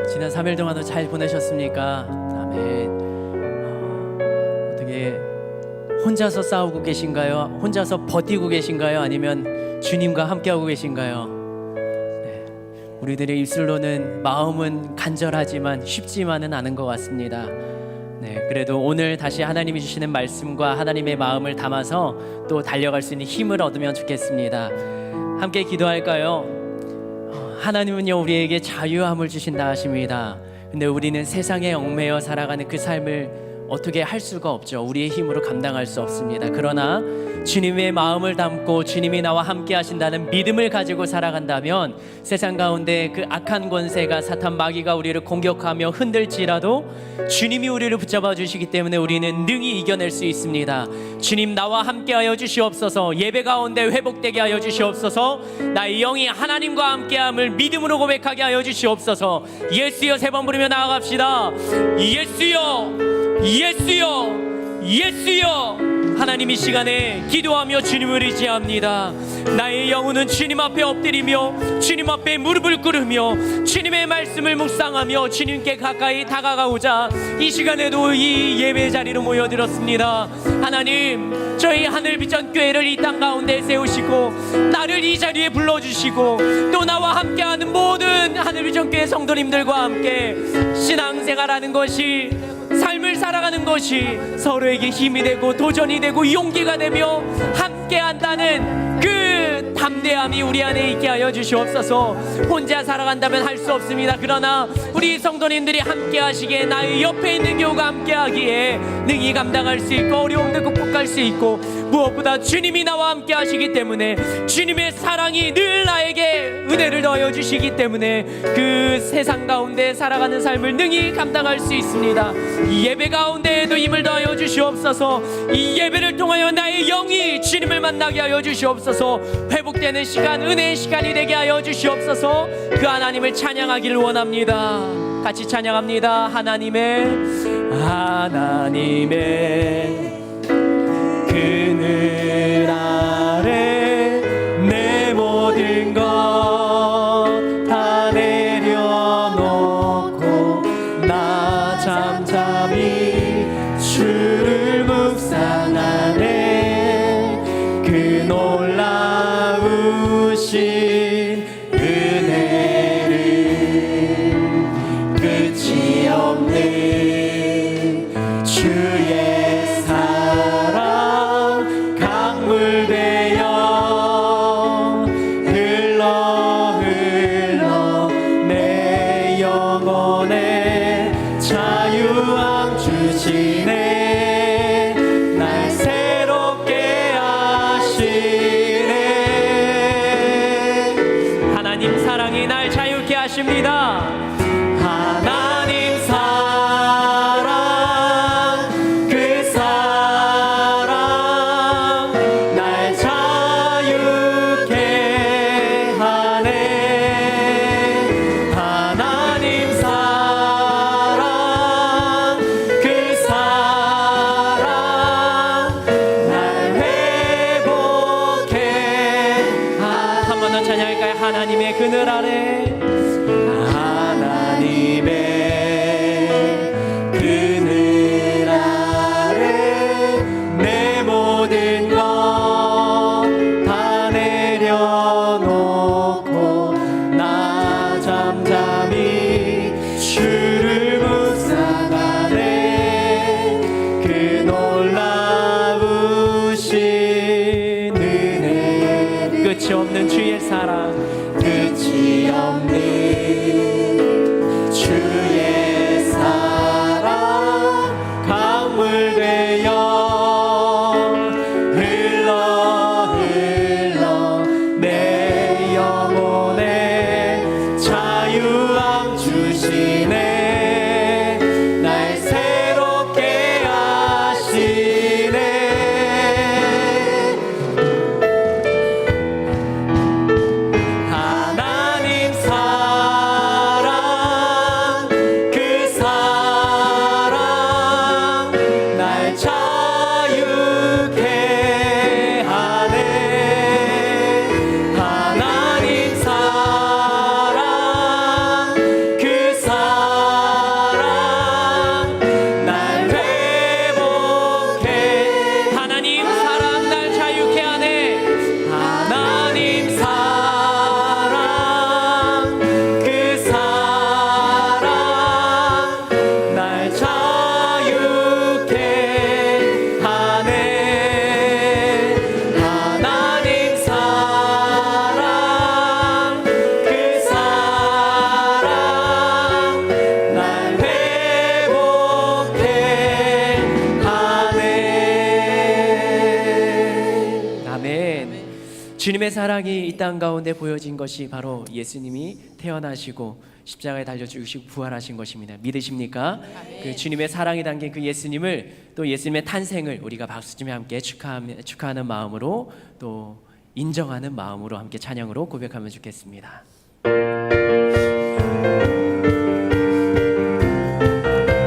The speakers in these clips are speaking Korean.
지난 3일 동안도 잘 보내셨습니까? 아멘. 어떻게 혼자서 싸우고 계신가요? 혼자서 버티고 계신가요? 아니면 주님과 함께하고 계신가요? 네. 우리들의 입술로는 마음은 간절하지만 쉽지만은 않은 것 같습니다. 네, 그래도 오늘 다시 하나님이 주시는 말씀과 하나님의 마음을 담아서 또 달려갈 수 있는 힘을 얻으면 좋겠습니다. 함께 기도할까요? 하나님은요, 우리에게 자유함을 주신다 하십니다. 근데 우리는 세상에 얽매여 살아가는 그 삶을 어떻게 할 수가 없죠. 우리의 힘으로 감당할 수 없습니다. 그러나 주님의 마음을 담고 주님이 나와 함께 하신다는 믿음을 가지고 살아간다면 세상 가운데 그 악한 권세가, 사탄 마귀가 우리를 공격하며 흔들지라도 주님이 우리를 붙잡아 주시기 때문에 우리는 능히 이겨낼 수 있습니다. 주님, 나와 함께 하여 주시옵소서. 예배 가운데 회복되게 하여 주시옵소서. 나의 영이 하나님과 함께함을 믿음으로 고백하게 하여 주시옵소서. 예수여, 3번 부르며 나아갑시다. 예수여, 예수여, 예수여. 하나님, 이 시간에 기도하며 주님을 의지합니다. 나의 영혼은 주님 앞에 엎드리며 주님 앞에 무릎을 꿇으며 주님의 말씀을 묵상하며 주님께 가까이 다가가고자 이 시간에도 이 예배 자리로 모여들었습니다. 하나님, 저희 하늘비전교회를 이 땅 가운데 세우시고 나를 이 자리에 불러주시고 또 나와 함께하는 모든 하늘비전교회 성도님들과 함께 신앙생활하는 것이, 삶을 살아가는 것이 서로에게 힘이 되고 도전이 되고 용기가 되며 함께한다는 그 담대함이 우리 안에 있게 하여 주시옵소서. 혼자 살아간다면 할 수 없습니다. 그러나 우리 성도님들이 함께 하시기에, 나의 옆에 있는 교우가 함께 하기에 능히 감당할 수 있고 어려움도 극복할 수 있고, 무엇보다 주님이 나와 함께 하시기 때문에 주님의 사랑이 늘 나에게 은혜를 더하여 주시기 때문에 그 세상 가운데 살아가는 삶을 능히 감당할 수 있습니다. 이 예배 가운데에도 힘을 더하여 주시옵소서. 이 예배를 통하여 나의 영이 주님을 만나게 하여 주시옵소서. 회복되는 시간, 은혜의 시간이 되게 하여 주시옵소서. 그 하나님을 찬양하기를 원합니다. 같이 찬양합니다. 하나님의 그늘 아래 내 모든 것 다 내려놓고 나 잠잠히 주를 묵상하네. 그 놀라우신 은혜를 끝이 없는 주의 사랑 강물 되어 흘러 내 영혼에 자유함 주시네. 날 새롭게 하시네. 하나님 사랑이 날 자유케 하십니다. 하나님 사랑, 그 사랑 날 자유케 하네. 하나님 사랑, 그 사랑 날 회복해. 한 번 더 찬양할까요? 하나님의 그늘 아래, 그늘 아래 내 모든 것 다 내려놓고 나 잠잠히 주를 묵상하네. 그 놀라우신 은혜, 끝이 없는 주의 사랑, 끝이 없는 주의 사랑 강물 되어 흘러 내 영혼에 자유함 주시네. 주님의 사랑이 이 땅 가운데 보여진 것이 바로 예수님이 태어나시고 십자가에 달려 죽으시고 부활하신 것입니다. 믿으십니까? 그 주님의 사랑이 담긴 그 예수님을, 또 예수님의 탄생을 우리가 박수치며 함께 축하하는 마음으로, 또 인정하는 마음으로 함께 찬양으로 고백하면 좋겠습니다.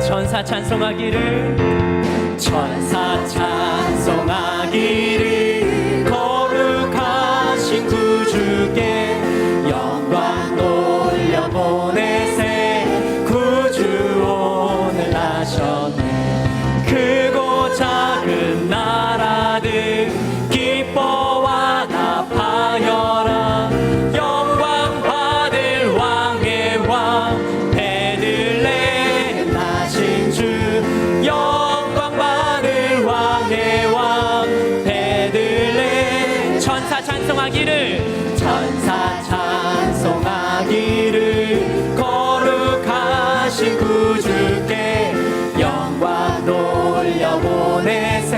천사 찬송하기를, 천사 찬송하기를, 거룩하신 구주께 영광 돌려보내세. 구주 오늘 나셨네. 크고 작은 나라들 기뻐와 나파여라. 영광 받을 왕의 왕 베들레헴 나신 주. 영광 받을 왕의 왕 베들레헴. 천사 찬송하기를, 천사 찬송하기를, 거룩하신 구주께 영광 돌려보내세.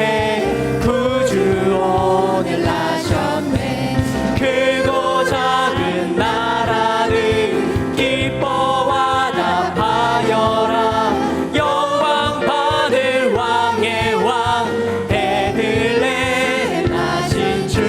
구주 오늘 나셨네. 크고 작은 나라들 기뻐와 나파여라. 영광 받을 왕의 왕 베들레헴 나신 주.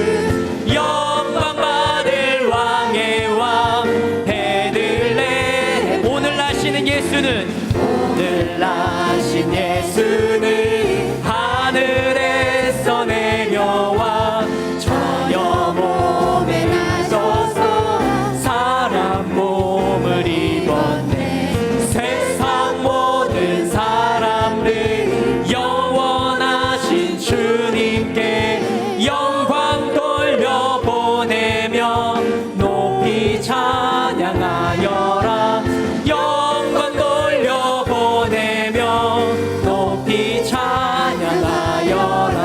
영광 받을 왕의 왕 베들레헴. 오늘 나시는 예수는, 오늘 나신 예수는 하늘에서 내려와 처녀 몸에 나셔서 사람 몸을 입었네. 세상 모든 사람들 영원하신 주님께 영광 돌려보내며 높이 찬양하여라. 영광 돌려보내며 높이 찬양하여라.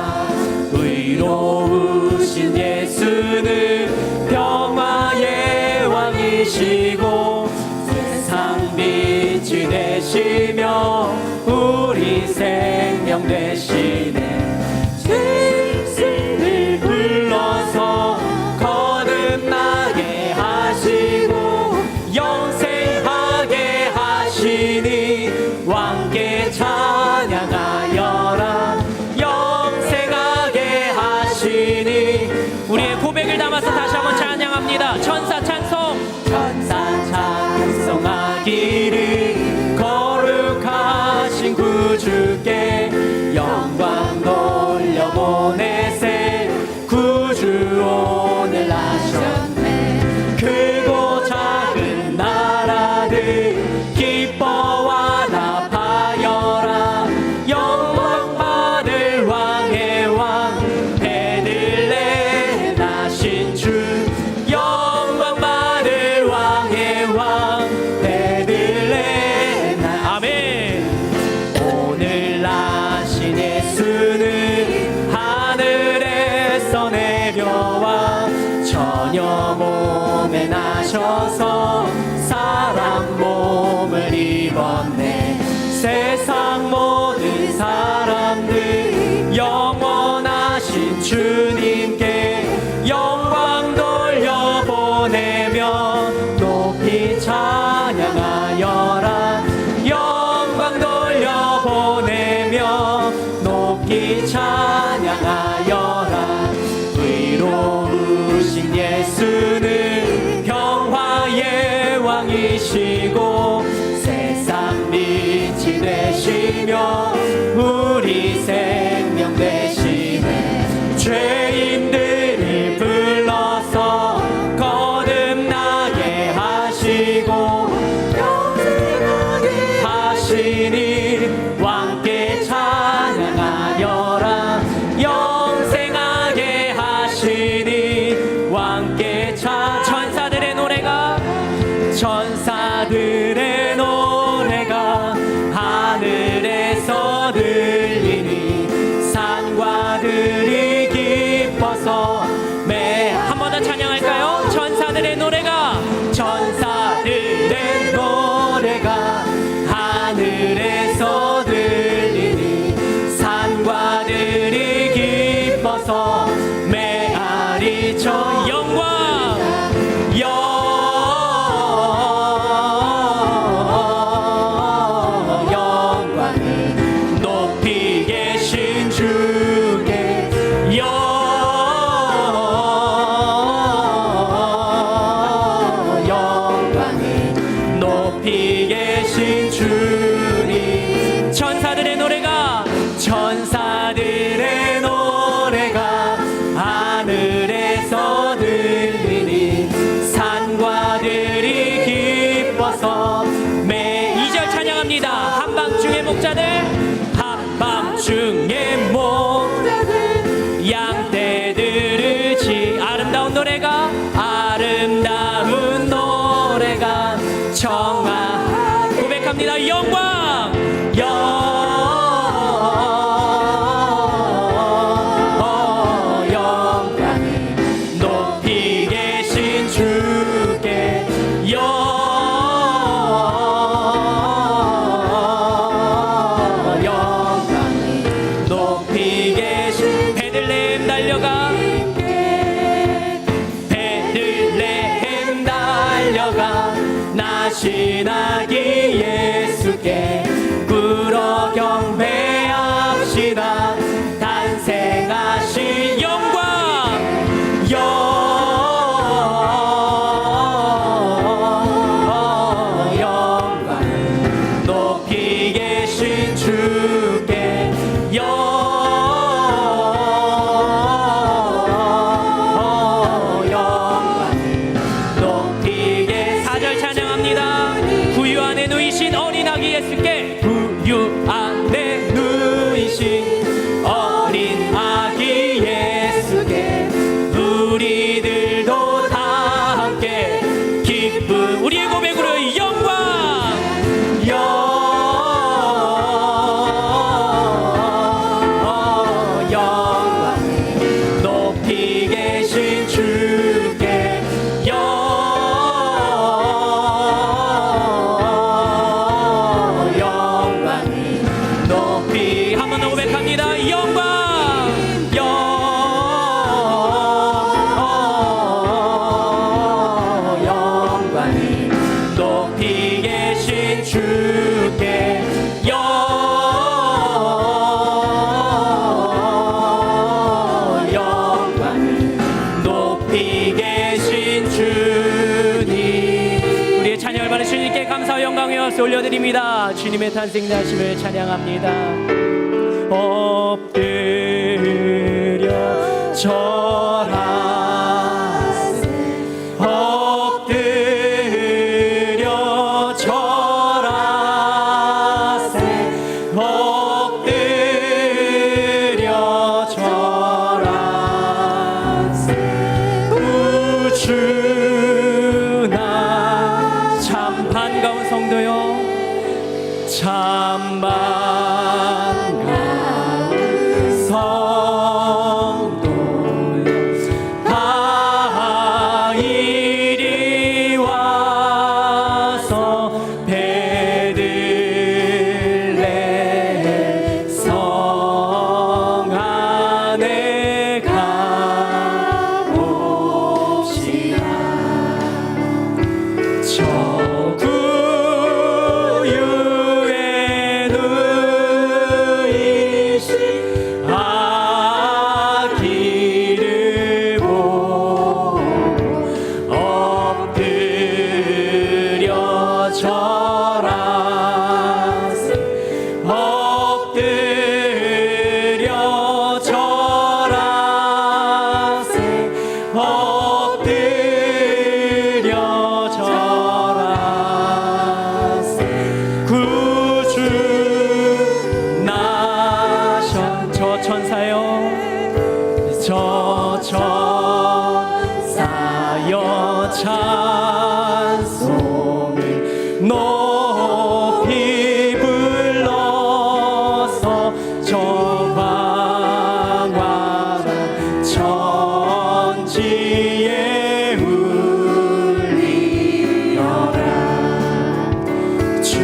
의로우신 예수는 평화의 왕이시고 세상 빛이 되시며 우리 생명 되시네. 죄인을 불러서 거듭나게 하시고 영생하게 하시니 왕께 찬양하여라. 영생하게 하시니. 우리의 고백을 담아서 다시 한번 찬양합니다. 천사 찬송, 천사 찬송하기를, 거룩하신 구주께 영광 돌려보내세. 구주 오늘 나셨네. 크고 작은 나라들 기뻐와 나파여라. 영광 받을 왕의 왕 베들레헴 나신 주. 영광 받을 왕의 왕 베들레헴. 아멘. 오늘 나신 예수는 하늘에서 내려와 처녀 몸에 나셔서 사람 몸을 입었네. 세상 모든 사람들 영원하신 주님께 영광 돌려보내며 높이 찬양하여라. 영광 돌려보내며 높이 찬양하여라. 의로우신 예수는 평화의 왕이시고 세상 빛이 되시며 우리 생명 되시네. 죄인들을 불러서 거듭나게 하시고 영생하게 하시니 왕께 찬양하여라. 영생하게 하시니 왕께 천사들의 노래가, 천사들의 노래가 하늘에서 들리니 산과 들이 기뻐서 한 번 더 찬양할까요? 천사들의 노래가, 천사들의 노래가 하늘에서 들리니 산과 들이 기뻐서 메아리쳐. 주셔서 매 2절 찬양합니다. 한밤중의 목자들 한밤중의 목자들 양떼들을 치 아름다운 노래가 청아 고백합니다. 영광 영광 높이 계신 주께 영광 높이 계신 베들레헴 달려가 베들레헴 달려가 나신아기 예수께 꿇어 경배합시다. 탄생하신 영광 영광 높이 계신 주께 영광 높이 계신 4절 찬양합니다. 구유 안에 누이신 어린 아기 예수께 구유 안에 누이신 어린 아기 예수께 우리들도 다 함께 기쁨 우리의 고백으로 영광 영광 높이 계신 주께 높이 한 번 더 고백합니다. 영광 영광 높이 계신 주께 영광 높이 계신 주님 우리의 찬양을 받은 주님께 감사와 영광을 올려드립니다. 주님의 탄생나심을 찬양합니다. 엎드려 절하세 엎드려 절하세 엎드려 절하세 구주나 참 반가운 성도요 참 반가운 성도 다 이리 와서 베들레헴 성 안에 가봅시다. 저 구유에 누이신 아기를 보고 엎드려 절하세 엎드려 절하세 엎드려 절하세 구주 나셔 저 천사요 저 천사여 찬송을 높이 불러서 저 광활한 천지에 울리어라. 주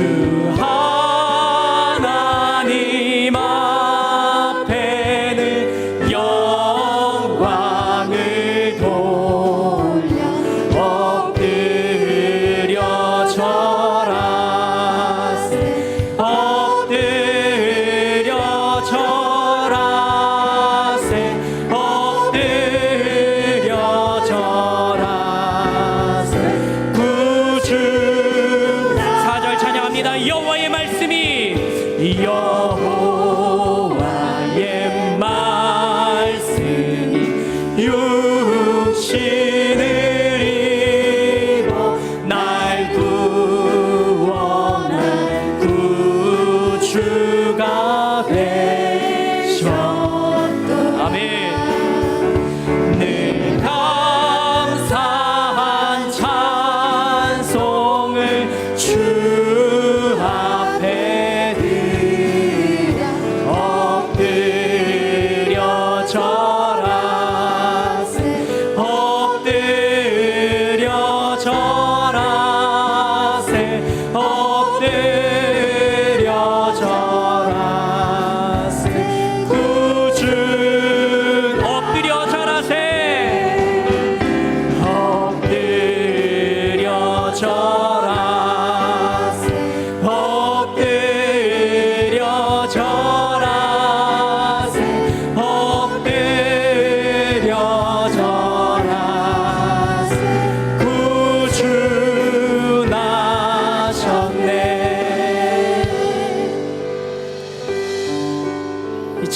하나님 앞에는 영광을 돌려 엎드려 절하세 엎드려 절하세 엎드려 절하세 구주 4절 찬양합니다. 여호와의 말씀이 여호와의 말씀이 육신을 입어 날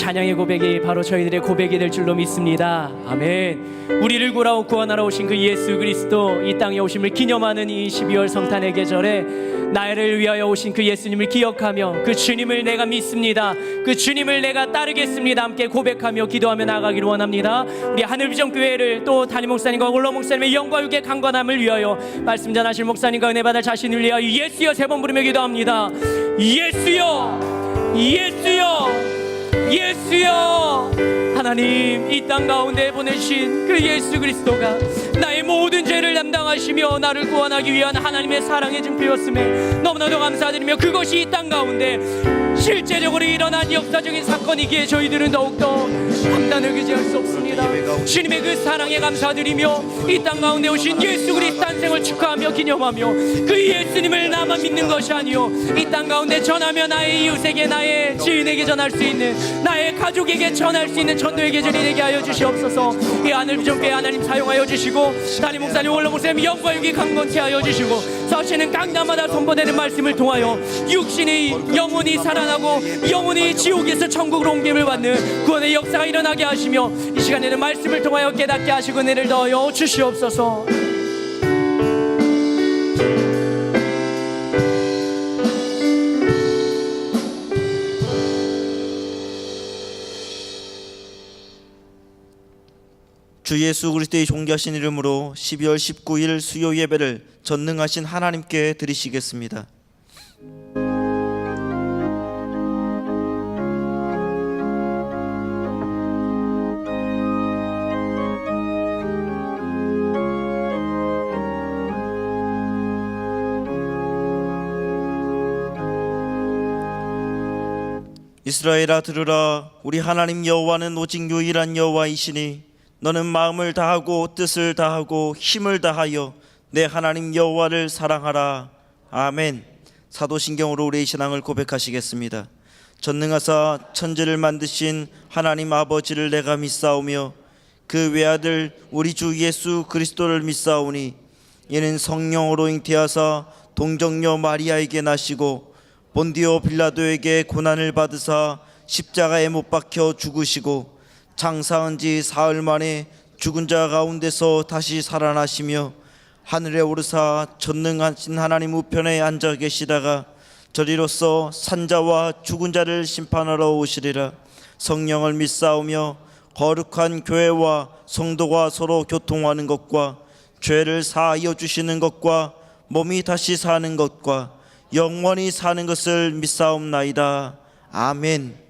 찬양의 고백이 바로 저희들의 고백이 될 줄로 믿습니다. 아멘. 우리를 구원하러 오신 그 예수 그리스도 이 땅에 오심을 기념하는 이 12월 성탄의 계절에 나를 위하여 오신 그 예수님을 기억하며 그 주님을 내가 믿습니다, 그 주님을 내가 따르겠습니다, 함께 고백하며 기도하며 나아가기를 원합니다. 우리 하늘비전교회를 또 담임 목사님과 올로 목사님의 영과 육의 강건함을 위하여 말씀 전하실 목사님과 은혜 받을 자신을 위하여 예수여 3번 부르며 기도합니다. 예수여, 예수여, 예수여. 하나님, 이 땅 가운데 보내신 그 예수 그리스도가 나의 모든 죄를 담당하시며 나를 구원하기 위한 하나님의 사랑의 증표였음에 너무나도 감사드리며, 그것이 이 땅 가운데 실제적으로 일어난 역사적인 사건이기에 저희들은 더욱더 판단을 의지할 수 없습니다. 주님의 그 사랑에 감사드리며 이 땅 가운데 오신 예수 그리스도 탄생을 축하하며 기념하며, 그 예수님을 나만 믿는 것이 아니요 이 땅 가운데 전하며 나의 이웃에게, 나의 지인에게 전할 수 있는, 나의 가족에게 전할 수 있는 전도의 계절이 되게 하여 주시옵소서. 이 하늘비전교회 하나님 사용하여 주시고, 담임 목사님, 원로 목사님 영과 육이 강건케 하여 주시고, 서시는 강단마다 선포되는 말씀을 통하여 육신이 영혼이 살아나고 영혼이 지옥에서 천국으로 옮김을 받는 구원의 역사가 일어나게 하시며, 이 시간에는 말씀을 통하여 깨닫게 하시고 은혜를 더하여 주시옵소서. 주 예수 그리스도의 존귀하신 이름으로 12월 19일 수요 예배를 전능하신 하나님께 드리시겠습니다. 이스라엘아 들으라. 우리 하나님 여호와는 오직 유일한 여호와이시니 너는 마음을 다하고 뜻을 다하고 힘을 다하여 내 하나님 여호와를 사랑하라. 아멘. 사도신경으로 우리의 신앙을 고백하시겠습니다. 전능하사 천지를 만드신 하나님 아버지를 내가 믿사오며 그 외아들 우리 주 예수 그리스도를 믿사오니 이는 성령으로 잉태하사 동정녀 마리아에게 나시고 본디오 빌라도에게 고난을 받으사 십자가에 못 박혀 죽으시고 장사한 지 사흘 만에 죽은 자 가운데서 다시 살아나시며 하늘에 오르사 전능하신 하나님 우편에 앉아 계시다가 저리로서 산자와 죽은 자를 심판하러 오시리라. 성령을 믿사오며 거룩한 교회와 성도가 서로 교통하는 것과 죄를 사하여 주시는 것과 몸이 다시 사는 것과 영원히 사는 것을 믿사옵나이다. 아멘.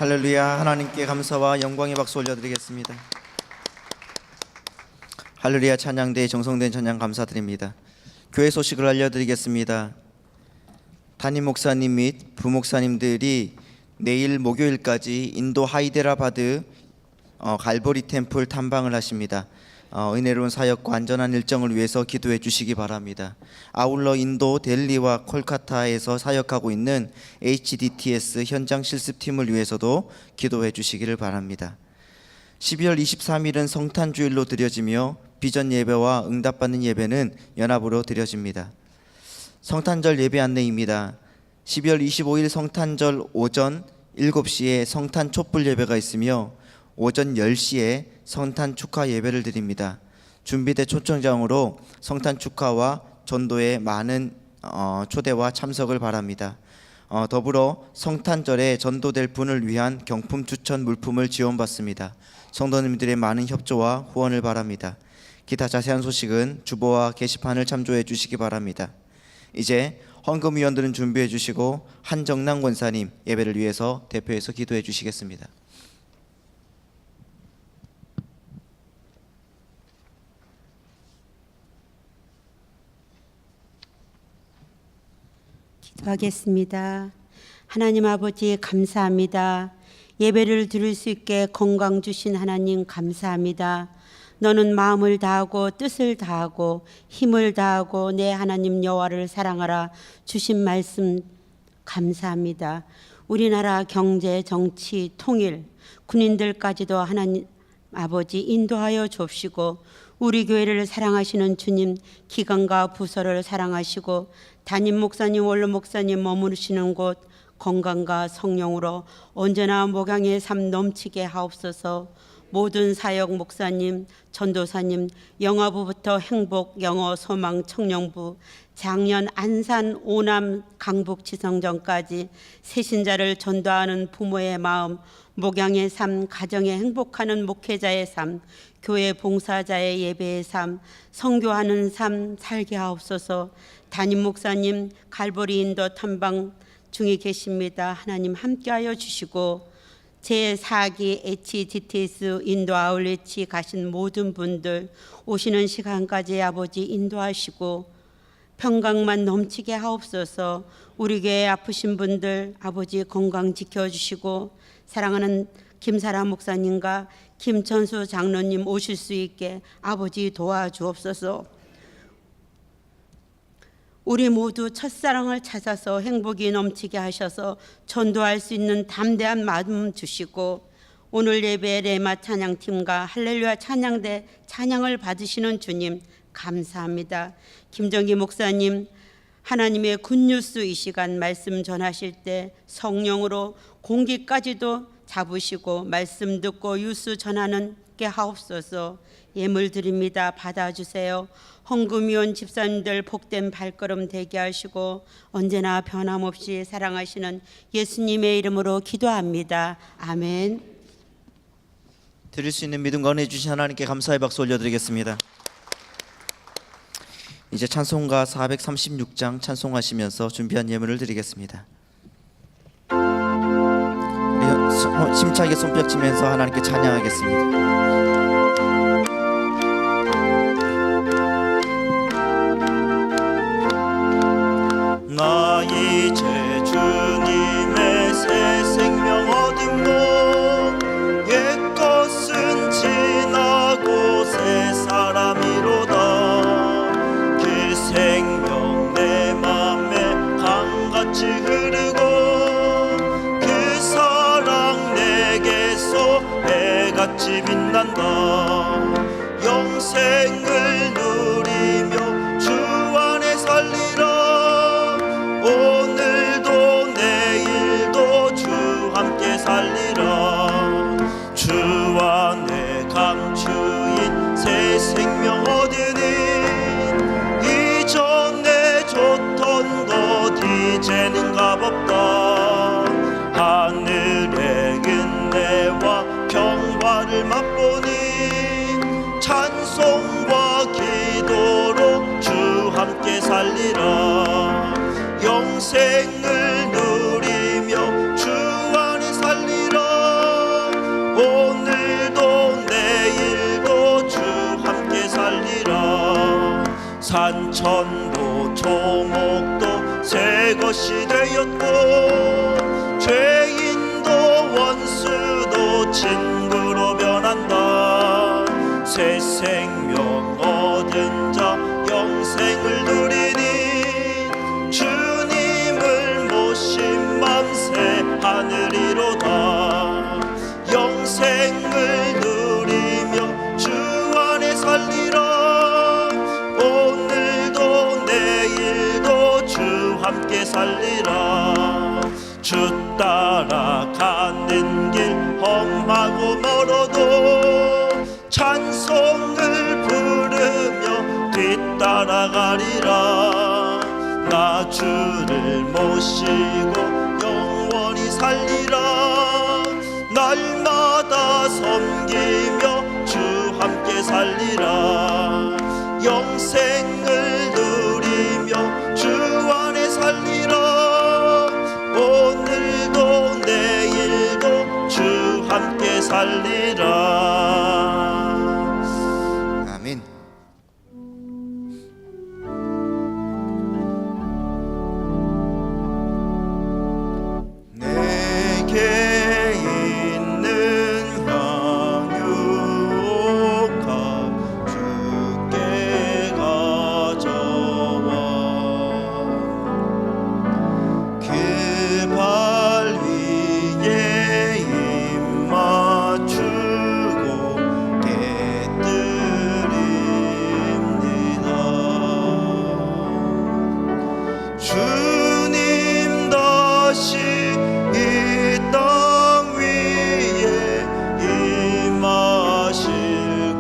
할렐루야. 하나님께 감사와 영광의 박수 올려드리겠습니다. 할렐루야. 찬양대에 정성된 찬양 감사드립니다. 교회 소식을 알려드리겠습니다. 담임 목사님 및 부목사님들이 내일 목요일까지 인도 하이데라바드 갈보리 템플 탐방을 하십니다. 은혜로운 사역과 안전한 일정을 위해서 기도해 주시기 바랍니다. 아울러 인도 델리와 콜카타에서 사역하고 있는 HDTS 현장 실습팀을 위해서도 기도해 주시기를 바랍니다. 12월 23일은 성탄주일로 드려지며 비전 예배와 응답받는 예배는 연합으로 드려집니다. 성탄절 예배 안내입니다. 12월 25일 성탄절 오전 7시에 성탄 촛불 예배가 있으며 오전 10시에 성탄 축하 예배를 드립니다. 준비된 초청장으로 성탄 축하와 전도에 많은 초대와 참석을 바랍니다. 더불어 성탄절에 전도될 분을 위한 경품 추천 물품을 지원받습니다. 성도님들의 많은 협조와 후원을 바랍니다. 기타 자세한 소식은 주보와 게시판을 참조해 주시기 바랍니다. 이제 헌금위원들은 준비해 주시고 한정남 권사님 예배를 위해서 대표해서 기도해 주시겠습니다. 기도하겠습니다. 하나님 아버지 감사합니다. 예배를 드릴 수 있게 건강 주신 하나님 감사합니다. 너는 마음을 다하고 뜻을 다하고 힘을 다하고 내 하나님 여호와를 사랑하라 주신 말씀 감사합니다. 우리나라 경제, 정치, 통일, 군인들까지도 하나님 아버지 인도하여 줍시고 우리 교회를 사랑하시는 주님 기관과 부서를 사랑하시고 담임 목사님, 원로 목사님 머무르시는 곳 건강과 성령으로 언제나 목양의 삶 넘치게 하옵소서. 모든 사역 목사님, 전도사님, 영화부부터 행복, 영어, 소망, 청년부, 작년 안산, 오남, 강북, 지성전까지 새신자를 전도하는 부모의 마음, 목양의 삶, 가정에 행복하는 목회자의 삶, 교회 봉사자의 예배의 삶, 선교하는 삶 살게 하옵소서. 담임 목사님 갈보리 인도 탐방 중에 계십니다. 하나님 함께하여 주시고 제4기 HDTS 인도 아울렛이 가신 모든 분들 오시는 시간까지 아버지 인도하시고 평강만 넘치게 하옵소서. 우리 교회 아프신 분들 아버지 건강 지켜주시고 사랑하는 김사라 목사님과 김천수 장로님 오실 수 있게 아버지 도와주옵소서. 우리 모두 첫사랑을 찾아서 행복이 넘치게 하셔서 전도할 수 있는 담대한 마음 주시고 오늘 예배 레마 찬양팀과 할렐루야 찬양대 찬양을 받으시는 주님 감사합니다. 김정기 목사님 하나님의 굿뉴스 이 시간 말씀 전하실 때 성령으로 공기까지도 잡으시고 말씀 듣고 뉴스 전하는 게 하옵소서. 예물 드립니다. 받아주세요. 헌금위원 집사님들 복된 발걸음 되게 하시고 언제나 변함없이 사랑하시는 예수님의 이름으로 기도합니다. 아멘. 드릴 수 있는 믿음과 은혜 주신 하나님께 감사의 박수 올려드리겠습니다. 이제 찬송가 436장 찬송하시면서 준비한 예물을 드리겠습니다. 우리 심차게 손뼉치면서 하나님께 찬양하겠습니다. 나 이제 주님의 새 생명 얻음고 옛 것은 지나고 새 사람이로다. 그 생명 내 맘에 강같이 흐르고 그 사랑 내게서 해같이 빛난다. 영생을 누리며 주 안에 살리라. 오늘도 내일도 주 함께 살리라. 주 안에 감추인 새 생명 얻으니 이전에 줬던 것 이제는 값없다. 하늘의 은혜와 평화를 맛보니 찬송과 기도로 주 함께 살리라. 영생을 누리며 주 안에 살리라. 산천도 초목도 새 것이 되었고 죄인도 원수도 친구로 변한다. 새 생명 얻은 자 영생을 누리니 주님을 모신 맘새 하늘이로다. 영생을 누리며 주 안에 살리라. 오늘도 내일도 주 함께 살리라. 주 따라가는 길 험하고 멀어도 찬송을 부르며 뒤따라가리라. 나 주를 모시고 영원히 살리라. 날마다 섬기며 주 함께 살리라. 영생을 누리며 주 안에 살리라. 오늘도 내일도 주 함께 살리라. 아멘. 내게 있는 향유가 주께 가져와. 그 발 위에 입 맞추고 깨뜨립니다. 주님 다시 이 땅 위에 임하실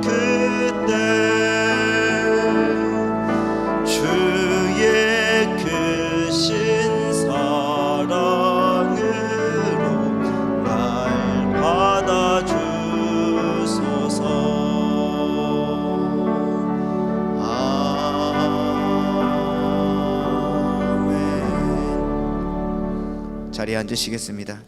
그때 주의 크신 사랑으로 날 받아주소서. 아멘. 자리에 앉으시겠습니다.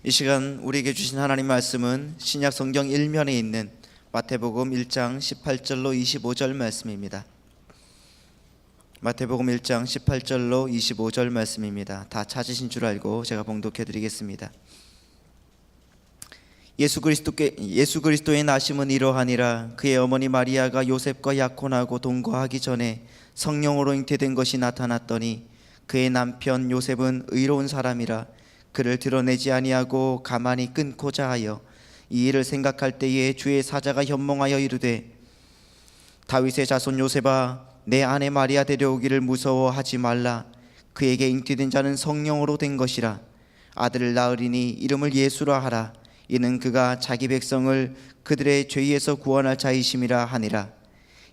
이 시간 우리에게 주신 하나님 말씀은 신약 성경 1면에 있는 마태복음 1장 18절로 25절 말씀입니다. 마태복음 1장 18절로 25절 말씀입니다. 다 찾으신 줄 알고 제가 봉독해 드리겠습니다. 예수 그리스도의 나심은 이러하니라. 그의 어머니 마리아가 요셉과 약혼하고 동거하기 전에 성령으로 잉태된 것이 나타났더니 그의 남편 요셉은 의로운 사람이라 그를 드러내지 아니하고 가만히 끊고자 하여 이 일을 생각할 때에 주의 사자가 현몽하여 이르되 다윗의 자손 요셉아 내 아내 마리아 데려오기를 무서워하지 말라. 그에게 잉태된 자는 성령으로 된 것이라. 아들을 낳으리니 이름을 예수라 하라. 이는 그가 자기 백성을 그들의 죄에서 구원할 자이심이라 하니라.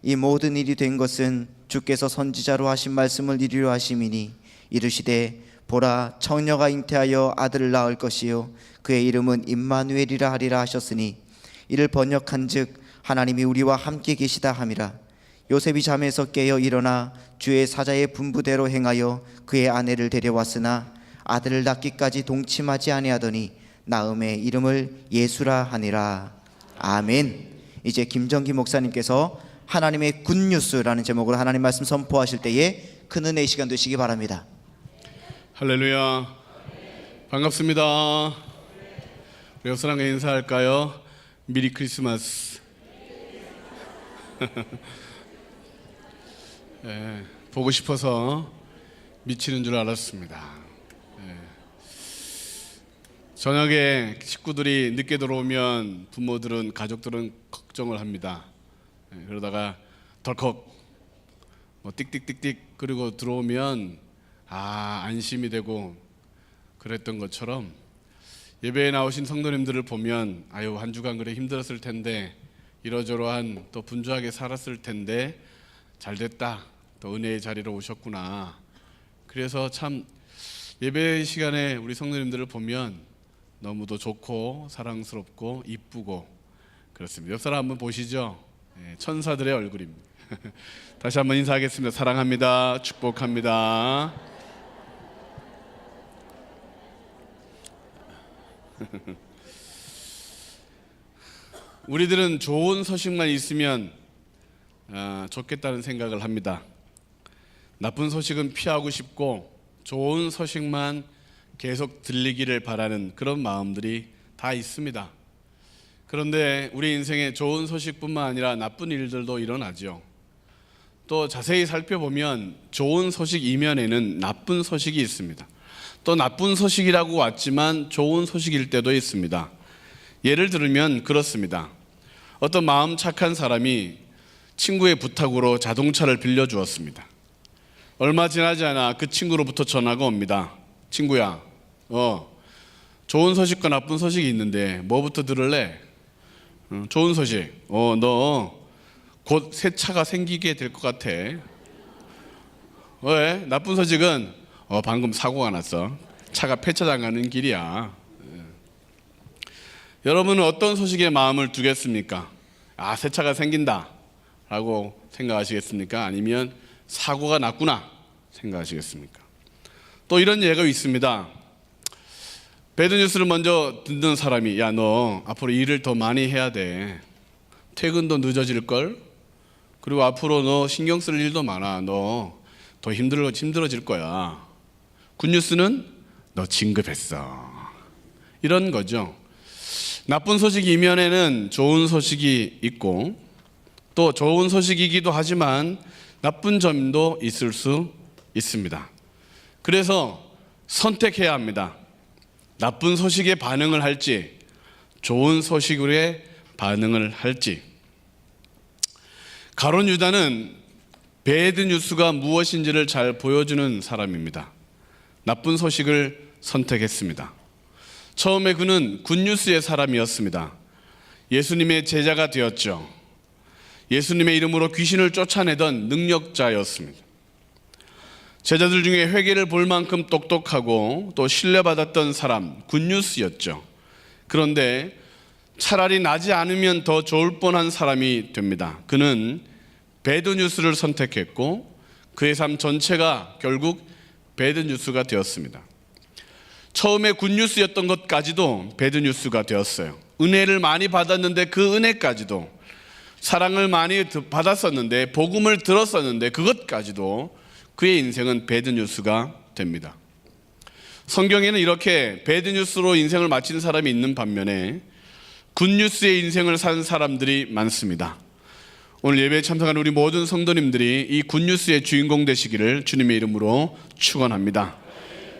이 모든 일이 된 것은 주께서 선지자로 하신 말씀을 이루려 하심이니 이르시되 보라 처녀가 잉태하여 아들을 낳을 것이요 그의 이름은 임마누엘이라 하리라 하셨으니 이를 번역한즉 하나님이 우리와 함께 계시다 함이라. 요셉이 잠에서 깨어 일어나 주의 사자의 분부대로 행하여 그의 아내를 데려왔으나 아들을 낳기까지 동침하지 아니하더니 낳음에 이름을 예수라 하니라. 아멘. 이제 김정기 목사님께서 하나님의 굿뉴스라는 제목으로 하나님 말씀 선포하실 때에 큰 은혜의 시간 되시기 바랍니다. 할렐루야. 반갑습니다. 우리 옆 사람과 인사할까요? 미리 크리스마스. 네, 보고 싶어서 미치는 줄 알았습니다. 네. 저녁에 식구들이 늦게 들어오면 부모들은 가족들은 걱정을 합니다. 네, 그러다가 덜컥 띡띡띡띡 그리고 들어오면 안심이 되고 그랬던 것처럼 예배에 나오신 성도님들을 보면 한 주간 그래 힘들었을 텐데 이러저러한 또 분주하게 살았을 텐데 잘됐다 또 은혜의 자리로 오셨구나. 그래서 참 예배 시간에 우리 성도님들을 보면 너무도 좋고 사랑스럽고 이쁘고 그렇습니다. 옆 사람 한번 보시죠. 천사들의 얼굴입니다. 다시 한번 인사하겠습니다. 사랑합니다. 축복합니다. 우리들은 좋은 소식만 있으면 좋겠다는 생각을 합니다. 나쁜 소식은 피하고 싶고 좋은 소식만 계속 들리기를 바라는 그런 마음들이 다 있습니다. 그런데 우리 인생에 좋은 소식뿐만 아니라 나쁜 일들도 일어나죠. 또 자세히 살펴보면 좋은 소식 이면에는 나쁜 소식이 있습니다. 또 나쁜 소식이라고 왔지만 좋은 소식일 때도 있습니다. 예를 들면 그렇습니다. 어떤 마음 착한 사람이 친구의 부탁으로 자동차를 빌려주었습니다. 얼마 지나지 않아 그 친구로부터 전화가 옵니다. 친구야, 좋은 소식과 나쁜 소식이 있는데 뭐부터 들을래? 좋은 소식. 너 곧 새 차가 생기게 될 것 같아. 왜? 나쁜 소식은 방금 사고가 났어. 차가 폐차장 가는 길이야. 여러분은 어떤 소식에 마음을 두겠습니까? 새 차가 생긴다 라고 생각하시겠습니까? 아니면 사고가 났구나 생각하시겠습니까? 또 이런 예가 있습니다. 배드뉴스를 먼저 듣는 사람이 야, 너 앞으로 일을 더 많이 해야 돼. 퇴근도 늦어질걸? 그리고 앞으로 너 신경 쓸 일도 많아. 너 더 힘들어질 거야. 굿뉴스는 너 진급했어. 이런 거죠. 나쁜 소식 이면에는 좋은 소식이 있고 또 좋은 소식이기도 하지만 나쁜 점도 있을 수 있습니다. 그래서 선택해야 합니다. 나쁜 소식에 반응을 할지 좋은 소식에 반응을 할지. 가룟 유다는 배드 뉴스가 무엇인지를 잘 보여주는 사람입니다. 나쁜 소식을 선택했습니다. 처음에 그는 굿뉴스의 사람이었습니다. 예수님의 제자가 되었죠. 예수님의 이름으로 귀신을 쫓아내던 능력자였습니다. 제자들 중에 회개를 볼 만큼 똑똑하고 또 신뢰받았던 사람, 굿뉴스였죠. 그런데 차라리 나지 않으면 더 좋을 뻔한 사람이 됩니다. 그는 배드뉴스를 선택했고 그의 삶 전체가 결국 배드뉴스가 되었습니다. 처음에 굿뉴스였던 것까지도 배드뉴스가 되었어요. 은혜를 많이 받았는데 그 은혜까지도, 사랑을 많이 받았었는데, 복음을 들었었는데 그것까지도 그의 인생은 배드뉴스가 됩니다. 성경에는 이렇게 배드뉴스로 인생을 마친 사람이 있는 반면에 굿뉴스의 인생을 산 사람들이 많습니다. 오늘 예배에 참석하는 우리 모든 성도님들이 이 굿뉴스의 주인공 되시기를 주님의 이름으로 축원합니다.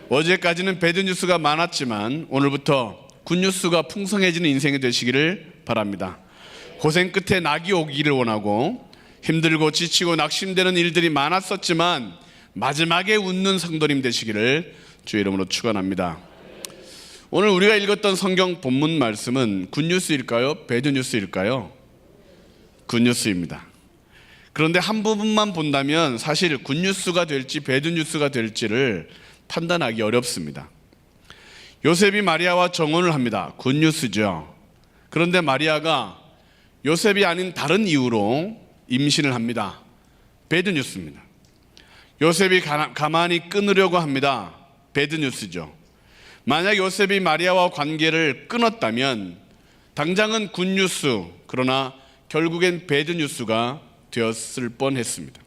어제까지는 배드뉴스가 많았지만 오늘부터 굿뉴스가 풍성해지는 인생이 되시기를 바랍니다. 고생 끝에 낙이 오기를 원하고 힘들고 지치고 낙심되는 일들이 많았었지만 마지막에 웃는 성도님 되시기를 주의 이름으로 축원합니다. 오늘 우리가 읽었던 성경 본문 말씀은 굿뉴스일까요? 배드뉴스일까요? 굿뉴스입니다. 그런데 한 부분만 본다면 사실 굿뉴스가 될지 배드뉴스가 될지를 판단하기 어렵습니다. 요셉이 마리아와 정혼을 합니다. 굿뉴스죠. 그런데 마리아가 요셉이 아닌 다른 이유로 임신을 합니다. 배드뉴스입니다. 요셉이 가만히 끊으려고 합니다. 배드뉴스죠. 만약 요셉이 마리아와 관계를 끊었다면 당장은 굿뉴스, 그러나 결국엔 배드뉴스가 되었을 뻔했습니다.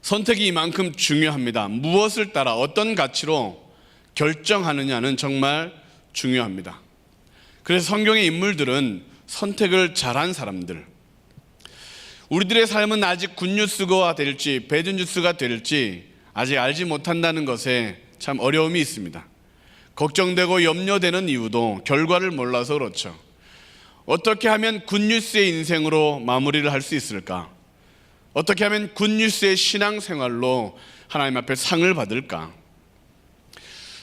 선택이 이만큼 중요합니다. 무엇을 따라 어떤 가치로 결정하느냐는 정말 중요합니다. 그래서 성경의 인물들은 선택을 잘한 사람들, 우리들의 삶은 아직 굿뉴스가 될지 배드뉴스가 될지 아직 알지 못한다는 것에 참 어려움이 있습니다. 걱정되고 염려되는 이유도 결과를 몰라서 그렇죠. 어떻게 하면 굿뉴스의 인생으로 마무리를 할 수 있을까? 어떻게 하면 굿뉴스의 신앙생활로 하나님 앞에 상을 받을까?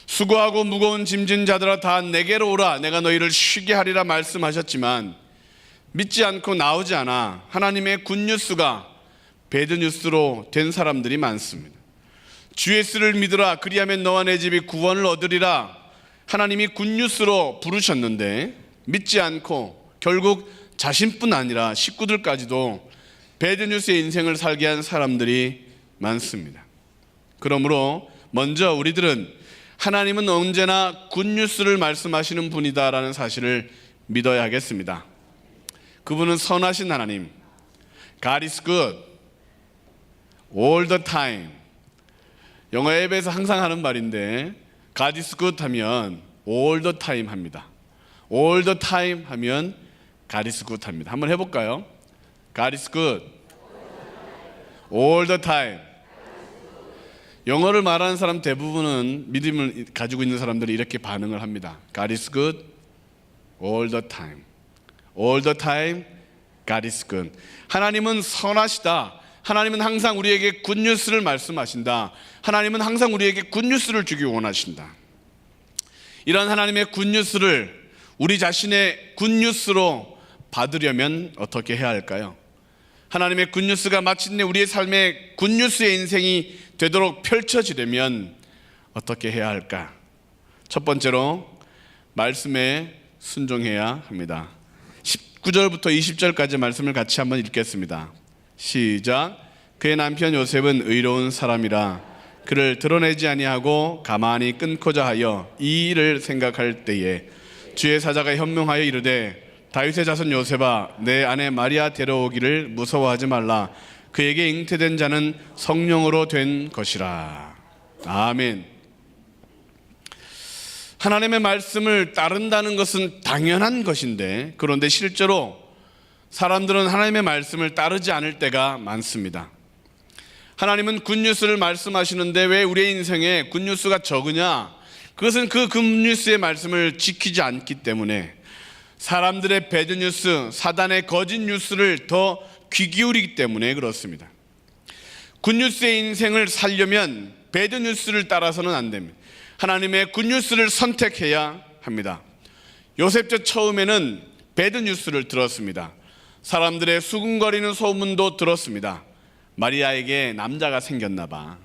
수고하고 무거운 짐진 자들아 다 내게로 오라, 내가 너희를 쉬게 하리라 말씀하셨지만 믿지 않고 나오지 않아 하나님의 굿뉴스가 배드뉴스로 된 사람들이 많습니다. 주 예수를 믿으라, 그리하면 너와 내 집이 구원을 얻으리라 하나님이 굿뉴스로 부르셨는데 믿지 않고 결국 자신뿐 아니라 식구들까지도 배드뉴스의 인생을 살게 한 사람들이 많습니다. 그러므로 먼저 우리들은 하나님은 언제나 굿뉴스를 말씀하시는 분이다라는 사실을 믿어야 하겠습니다. 그분은 선하신 하나님, God is good all the time. 영어 앱에서 항상 하는 말인데 God is good 하면 all the time 합니다. all the time 하면 God is good 합니다. 한번 해볼까요? God is good all the time. 영어를 말하는 사람 대부분은 믿음을 가지고 있는 사람들이 이렇게 반응을 합니다. God is good all the time. all the time God is good. 하나님은 선하시다. 하나님은 항상 우리에게 굿뉴스를 말씀하신다. 하나님은 항상 우리에게 굿뉴스를 주기 원하신다. 이런 하나님의 굿뉴스를 우리 자신의 굿뉴스로 받으려면 어떻게 해야 할까요? 하나님의 굿뉴스가 마침내 우리의 삶의 굿뉴스의 인생이 되도록 펼쳐지려면 어떻게 해야 할까? 첫 번째로 말씀에 순종해야 합니다. 19절부터 20절까지 말씀을 같이 한번 읽겠습니다. 시작. 그의 남편 요셉은 의로운 사람이라 그를 드러내지 아니하고 가만히 끊고자 하여 이 일을 생각할 때에 주의 사자가 현명하여 이르되 다윗의 자손 요셉아 내 아내 마리아 데려오기를 무서워하지 말라. 그에게 잉태된 자는 성령으로 된 것이라. 아멘. 하나님의 말씀을 따른다는 것은 당연한 것인데 그런데 실제로 사람들은 하나님의 말씀을 따르지 않을 때가 많습니다. 하나님은 굿뉴스를 말씀하시는데 왜 우리의 인생에 굿뉴스가 적으냐? 그것은 그 굿뉴스의 말씀을 지키지 않기 때문에 사람들의 배드뉴스, 사단의 거짓 뉴스를 더 귀 기울이기 때문에 그렇습니다. 굿뉴스의 인생을 살려면 배드뉴스를 따라서는 안 됩니다. 하나님의 굿뉴스를 선택해야 합니다. 요셉도 처음에는 배드뉴스를 들었습니다. 사람들의 수군거리는 소문도 들었습니다. 마리아에게 남자가 생겼나 봐.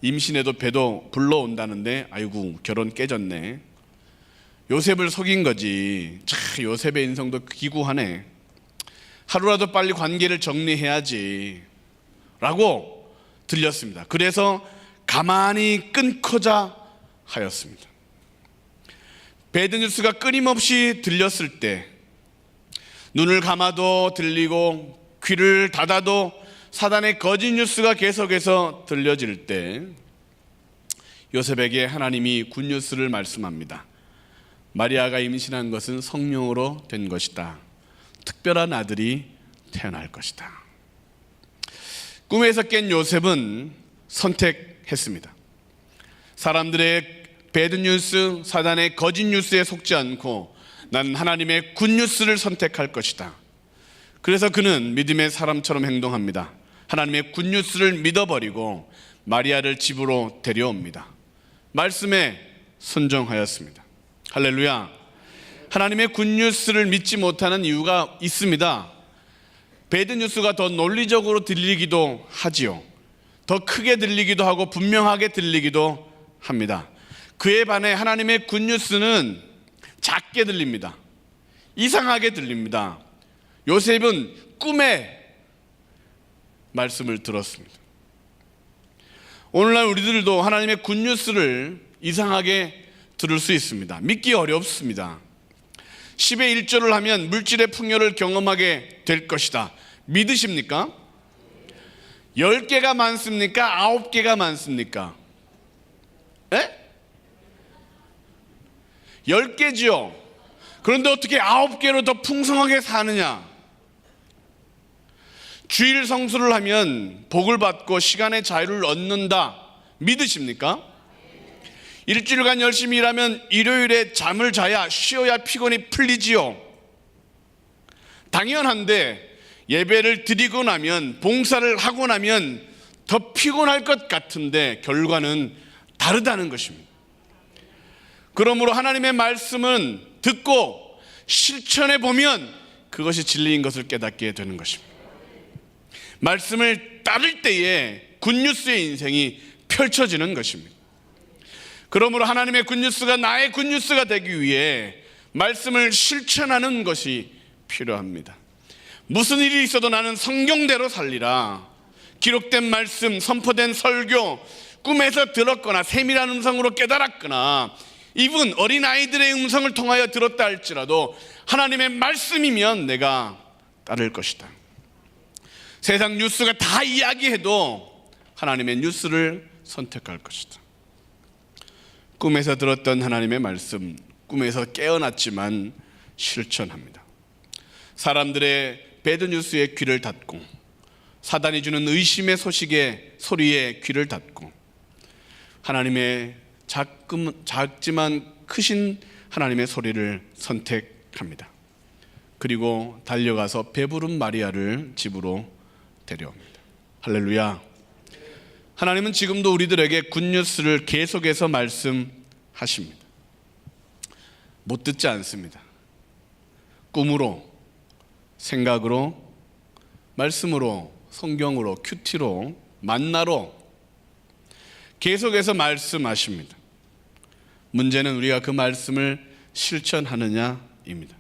임신해도 배도 불러온다는데 아이고 결혼 깨졌네. 요셉을 속인 거지. 참 요셉의 인성도 기구하네. 하루라도 빨리 관계를 정리해야지 라고 들렸습니다. 그래서 가만히 끊고자 하였습니다. 배드뉴스가 끊임없이 들렸을 때 눈을 감아도 들리고 귀를 닫아도 사단의 거짓 뉴스가 계속해서 들려질 때 요셉에게 하나님이 굿뉴스를 말씀합니다. 마리아가 임신한 것은 성령으로 된 것이다. 특별한 아들이 태어날 것이다. 꿈에서 깬 요셉은 선택했습니다. 사람들의 배드뉴스, 사단의 거짓 뉴스에 속지 않고 난 하나님의 굿뉴스를 선택할 것이다. 그래서 그는 믿음의 사람처럼 행동합니다. 하나님의 굿뉴스를 믿어버리고 마리아를 집으로 데려옵니다. 말씀에 순종하였습니다. 할렐루야. 하나님의 굿뉴스를 믿지 못하는 이유가 있습니다. 배드뉴스가 더 논리적으로 들리기도 하지요. 더 크게 들리기도 하고 분명하게 들리기도 합니다. 그에 반해 하나님의 굿뉴스는 작게 들립니다. 이상하게 들립니다. 요셉은 꿈에 말씀을 들었습니다. 오늘날 우리들도 하나님의 굿뉴스를 이상하게 들을 수 있습니다. 믿기 어렵습니다. 10의 1조를 하면 물질의 풍요를 경험하게 될 것이다. 믿으십니까? 10개가 많습니까? 9개가 많습니까? 10개지요. 그런데 어떻게 9개로 더 풍성하게 사느냐? 주일 성수를 하면 복을 받고 시간의 자유를 얻는다. 믿으십니까? 일주일간 열심히 일하면 일요일에 잠을 자야 쉬어야 피곤이 풀리지요. 당연한데 예배를 드리고 나면 봉사를 하고 나면 더 피곤할 것 같은데 결과는 다르다는 것입니다. 그러므로 하나님의 말씀은 듣고 실천해 보면 그것이 진리인 것을 깨닫게 되는 것입니다. 말씀을 따를 때에 굿뉴스의 인생이 펼쳐지는 것입니다. 그러므로 하나님의 굿뉴스가 나의 굿뉴스가 되기 위해 말씀을 실천하는 것이 필요합니다. 무슨 일이 있어도 나는 성경대로 살리라. 기록된 말씀, 선포된 설교, 꿈에서 들었거나 세밀한 음성으로 깨달았거나 이분 어린아이들의 음성을 통하여 들었다 할지라도 하나님의 말씀이면 내가 따를 것이다. 세상 뉴스가 다 이야기해도 하나님의 뉴스를 선택할 것이다. 꿈에서 들었던 하나님의 말씀, 꿈에서 깨어났지만 실천합니다. 사람들의 배드뉴스에 귀를 닫고 사단이 주는 의심의 소리에 귀를 닫고 하나님의 작지만 크신 하나님의 소리를 선택합니다. 그리고 달려가서 배부른 마리아를 집으로 데려옵니다. 할렐루야. 하나님은 지금도 우리들에게 굿뉴스를 계속해서 말씀하십니다. 못 듣지 않습니다. 꿈으로, 생각으로, 말씀으로, 성경으로, 큐티로, 만나로 계속해서 말씀하십니다. 문제는 우리가 그 말씀을 실천하느냐입니다.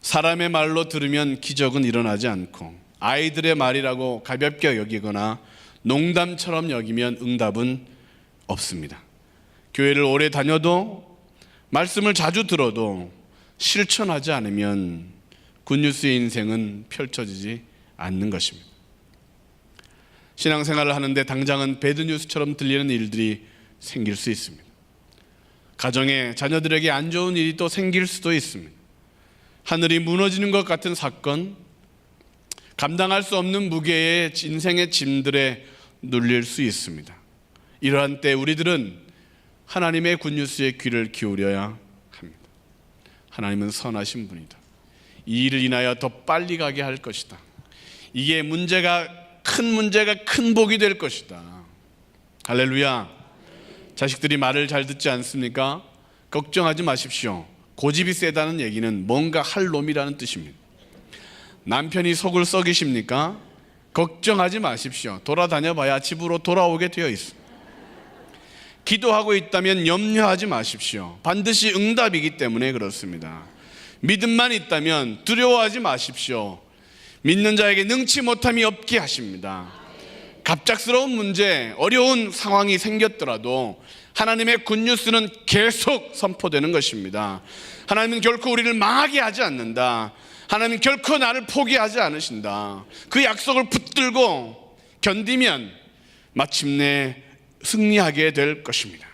사람의 말로 들으면 기적은 일어나지 않고 아이들의 말이라고 가볍게 여기거나 농담처럼 여기면 응답은 없습니다. 교회를 오래 다녀도 말씀을 자주 들어도 실천하지 않으면 굿뉴스의 인생은 펼쳐지지 않는 것입니다. 신앙생활을 하는데 당장은 배드뉴스처럼 들리는 일들이 생길 수 있습니다. 가정에 자녀들에게 안 좋은 일이 또 생길 수도 있습니다. 하늘이 무너지는 것 같은 사건, 감당할 수 없는 무게의 인생의 짐들에 눌릴 수 있습니다. 이러한 때 우리들은 하나님의 굿뉴스에 귀를 기울여야 합니다. 하나님은 선하신 분이다. 이 일을 인하여 더 빨리 가게 할 것이다. 이게 문제가 큰 복이 될 것이다. 할렐루야. 자식들이 말을 잘 듣지 않습니까? 걱정하지 마십시오. 고집이 세다는 얘기는 뭔가 할 놈이라는 뜻입니다. 남편이 속을 썩이십니까? 걱정하지 마십시오. 돌아다녀 봐야 집으로 돌아오게 되어 있습니다. 기도하고 있다면 염려하지 마십시오. 반드시 응답이기 때문에 그렇습니다. 믿음만 있다면 두려워하지 마십시오. 믿는 자에게 능치 못함이 없게 하십니다. 갑작스러운 문제, 어려운 상황이 생겼더라도 하나님의 굿뉴스는 계속 선포되는 것입니다. 하나님은 결코 우리를 망하게 하지 않는다. 하나님은 결코 나를 포기하지 않으신다. 그 약속을 붙들고 견디면 마침내 승리하게 될 것입니다.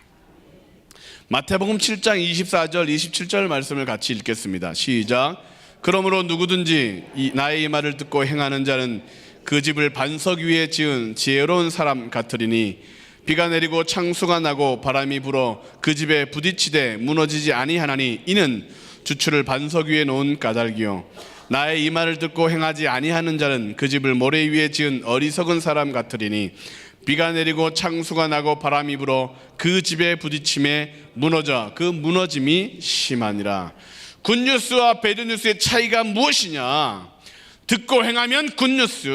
마태복음 7장 24절 27절 말씀을 같이 읽겠습니다. 시작. 그러므로 누구든지 나의 이 말을 듣고 행하는 자는 그 집을 반석 위에 지은 지혜로운 사람 같으리니 비가 내리고 창수가 나고 바람이 불어 그 집에 부딪히되 무너지지 아니하나니 이는 주추를 반석 위에 놓은 까닭이요 나의 이 말을 듣고 행하지 아니하는 자는 그 집을 모래 위에 지은 어리석은 사람 같으리니 비가 내리고 창수가 나고 바람이 불어 그 집에 부딪힘에 무너져 그 무너짐이 심하니라. 굿뉴스와 배드뉴스의 차이가 무엇이냐? 듣고 행하면 굿뉴스,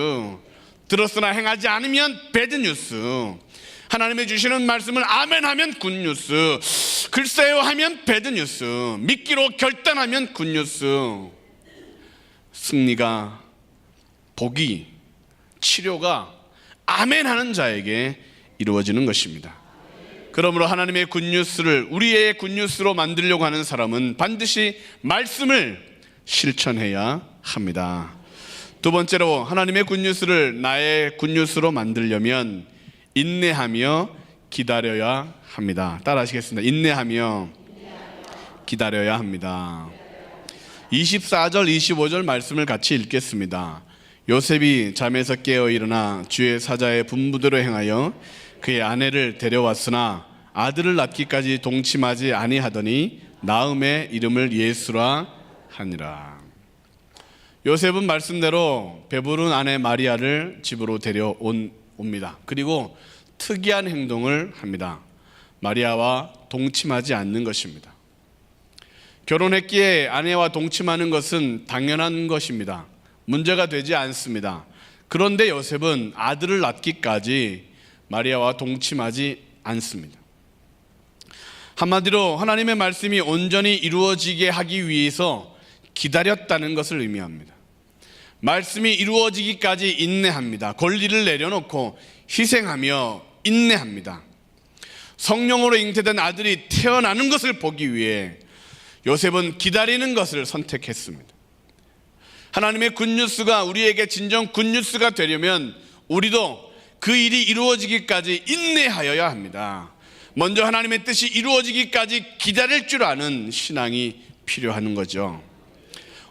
들었으나 행하지 않으면 배드뉴스. 하나님의 주시는 말씀을 아멘하면 굿뉴스, 글쎄요 하면 배드뉴스, 믿기로 결단하면 굿뉴스. 승리가, 복이, 치료가 아멘하는 자에게 이루어지는 것입니다. 그러므로 하나님의 굿뉴스를 우리의 굿뉴스로 만들려고 하는 사람은 반드시 말씀을 실천해야 합니다. 두 번째로 하나님의 굿뉴스를 나의 굿뉴스로 만들려면 인내하며 기다려야 합니다. 따라 하시겠습니다. 인내하며 기다려야 합니다. 24절 25절 말씀을 같이 읽겠습니다. 요셉이 잠에서 깨어 일어나 주의 사자의 분부대로 행하여 그의 아내를 데려왔으나 아들을 낳기까지 동침하지 아니하더니 나음의 이름을 예수라 하니라. 요셉은 말씀대로 배부른 아내 마리아를 집으로 데려옵니다. 그리고 특이한 행동을 합니다. 마리아와 동침하지 않는 것입니다. 결혼했기에 아내와 동침하는 것은 당연한 것입니다. 문제가 되지 않습니다. 그런데 요셉은 아들을 낳기까지 마리아와 동침하지 않습니다. 한마디로 하나님의 말씀이 온전히 이루어지게 하기 위해서 기다렸다는 것을 의미합니다. 말씀이 이루어지기까지 인내합니다. 권리를 내려놓고 희생하며 인내합니다. 성령으로 잉태된 아들이 태어나는 것을 보기 위해 요셉은 기다리는 것을 선택했습니다. 하나님의 굿뉴스가 우리에게 진정 굿뉴스가 되려면 우리도 그 일이 이루어지기까지 인내하여야 합니다. 먼저 하나님의 뜻이 이루어지기까지 기다릴 줄 아는 신앙이 필요한 거죠.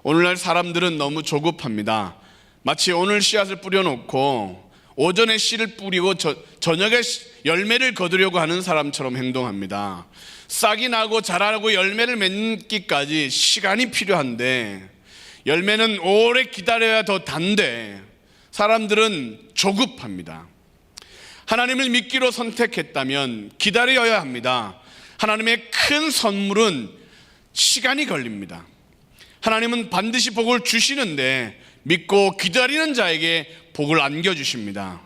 오늘날 사람들은 너무 조급합니다. 마치 오늘 씨앗을 뿌려놓고 오전에 씨를 뿌리고 저녁에 열매를 거두려고 하는 사람처럼 행동합니다. 싹이 나고 자라고 열매를 맺기까지 시간이 필요한데, 열매는 오래 기다려야 더 단데 사람들은 조급합니다. 하나님을 믿기로 선택했다면 기다려야 합니다. 하나님의 큰 선물은 시간이 걸립니다. 하나님은 반드시 복을 주시는데 믿고 기다리는 자에게 복을 안겨주십니다.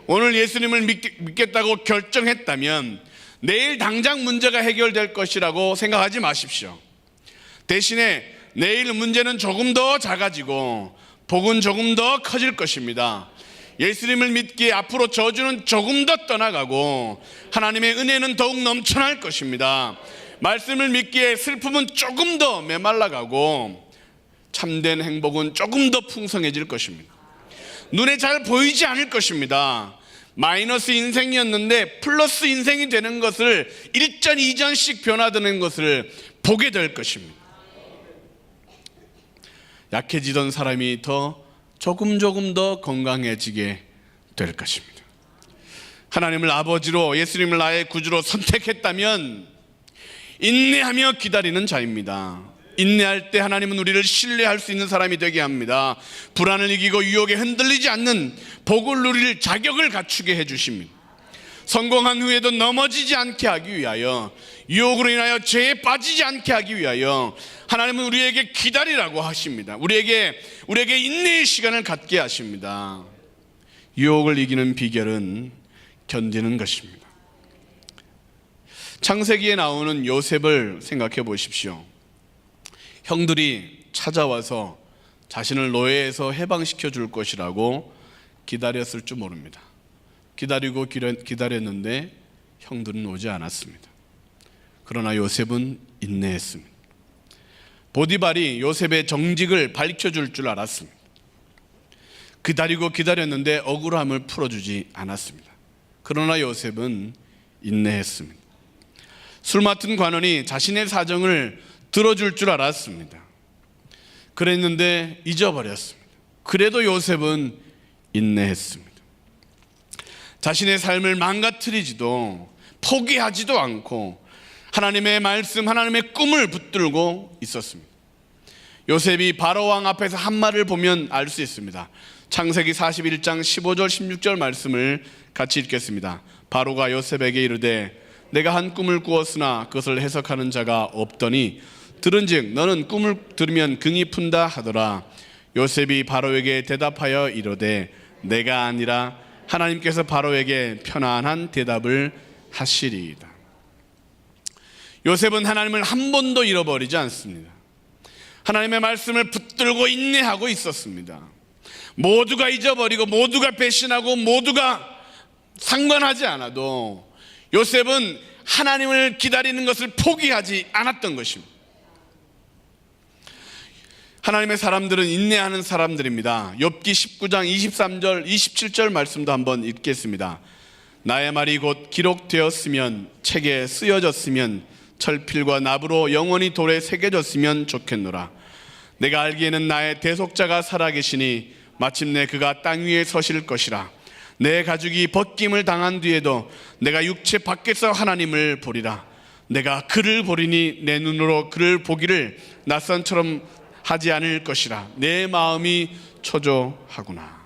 오늘 예수님을 믿겠다고 결정했다면 내일 당장 문제가 해결될 것이라고 생각하지 마십시오. 대신에 내일 문제는 조금 더 작아지고 복은 조금 더 커질 것입니다. 예수님을 믿기에 앞으로 저주는 조금 더 떠나가고 하나님의 은혜는 더욱 넘쳐날 것입니다. 말씀을 믿기에 슬픔은 조금 더 메말라가고 참된 행복은 조금 더 풍성해질 것입니다. 눈에 잘 보이지 않을 것입니다. 마이너스 인생이었는데 플러스 인생이 되는 것을 1전 2전씩 변화되는 것을 보게 될 것입니다. 약해지던 사람이 조금 더 건강해지게 될 것입니다. 하나님을 아버지로, 예수님을 나의 구주로 선택했다면 인내하며 기다리는 자입니다. 인내할 때 하나님은 우리를 신뢰할 수 있는 사람이 되게 합니다. 불안을 이기고 유혹에 흔들리지 않는 복을 누릴 자격을 갖추게 해주십니다. 성공한 후에도 넘어지지 않게 하기 위하여, 유혹으로 인하여 죄에 빠지지 않게 하기 위하여 하나님은 우리에게 기다리라고 하십니다. 우리에게 인내의 시간을 갖게 하십니다. 유혹을 이기는 비결은 견디는 것입니다. 창세기에 나오는 요셉을 생각해 보십시오. 형들이 찾아와서 자신을 노예에서 해방시켜 줄 것이라고 기다렸을 줄 모릅니다. 기다리고 기다렸는데 형들은 오지 않았습니다. 그러나 요셉은 인내했습니다. 보디발이 요셉의 정직을 밝혀줄 줄 알았습니다. 기다리고 기다렸는데 억울함을 풀어주지 않았습니다. 그러나 요셉은 인내했습니다. 술 맡은 관원이 자신의 사정을 들어줄 줄 알았습니다. 그랬는데 잊어버렸습니다. 그래도 요셉은 인내했습니다. 자신의 삶을 망가뜨리지도 포기하지도 않고 하나님의 말씀, 하나님의 꿈을 붙들고 있었습니다. 요셉이 바로왕 앞에서 한 말을 보면 알 수 있습니다. 창세기 41장 15절 16절 말씀을 같이 읽겠습니다. 바로가 요셉에게 이르되 내가 한 꿈을 꾸었으나 그것을 해석하는 자가 없더니 들은즉 너는 꿈을 들으면 긍이 푼다 하더라. 요셉이 바로에게 대답하여 이르되 내가 아니라 하나님께서 바로에게 편안한 대답을 하시리이다. 요셉은 하나님을 한 번도 잃어버리지 않습니다. 하나님의 말씀을 붙들고 인내하고 있었습니다. 모두가 잊어버리고 모두가 배신하고 모두가 상관하지 않아도 요셉은 하나님을 기다리는 것을 포기하지 않았던 것입니다. 하나님의 사람들은 인내하는 사람들입니다. 욥기 19장 23절 27절 말씀도 한번 읽겠습니다. 나의 말이 곧 기록되었으면 책에 쓰여졌으면 철필과 납으로 영원히 돌에 새겨졌으면 좋겠노라. 내가 알기에는 나의 대속자가 살아계시니 마침내 그가 땅 위에 서실 것이라. 내 가죽이 벗김을 당한 뒤에도 내가 육체 밖에서 하나님을 보리라. 내가 그를 보리니 내 눈으로 그를 보기를 낯선처럼 하지 않을 것이라. 내 마음이 초조하구나.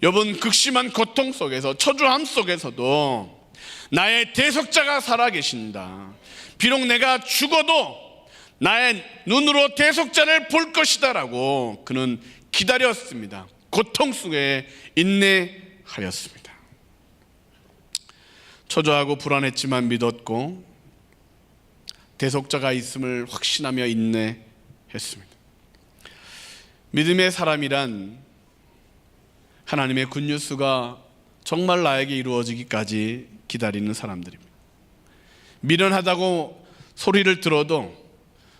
욥은 극심한 고통 속에서, 초조함 속에서도 나의 대속자가 살아계신다. 비록 내가 죽어도 나의 눈으로 대속자를 볼 것이다 라고 그는 기다렸습니다. 고통 속에 인내하였습니다. 초조하고 불안했지만 믿었고 대속자가 있음을 확신하며 인내했습니다. 믿음의 사람이란 하나님의 굿뉴스가 정말 나에게 이루어지기까지 기다리는 사람들입니다. 미련하다고 소리를 들어도,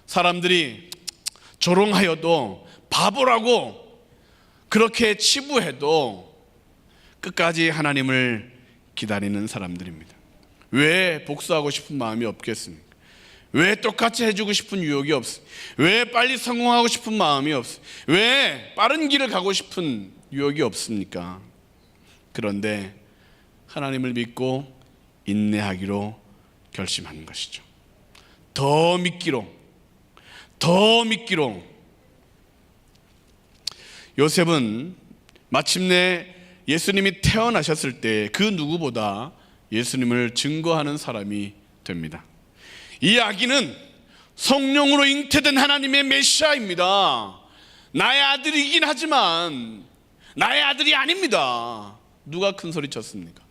사람들이 조롱하여도 바보라고 그렇게 치부해도 끝까지 하나님을 기다리는 사람들입니다. 왜 복수하고 싶은 마음이 없겠습니까? 왜 똑같이 해주고 싶은 유혹이 없습니까? 왜 빨리 성공하고 싶은 마음이 없습니까? 왜 빠른 길을 가고 싶은 유혹이 없습니까? 그런데 하나님을 믿고 인내하기로 결심하는 것이죠. 더 믿기로. 요셉은 마침내 예수님이 태어나셨을 때 그 누구보다 예수님을 증거하는 사람이 됩니다. 이 아기는 성령으로 잉태된 하나님의 메시아입니다. 나의 아들이긴 하지만 나의 아들이 아닙니다. 누가 큰 소리 쳤습니까?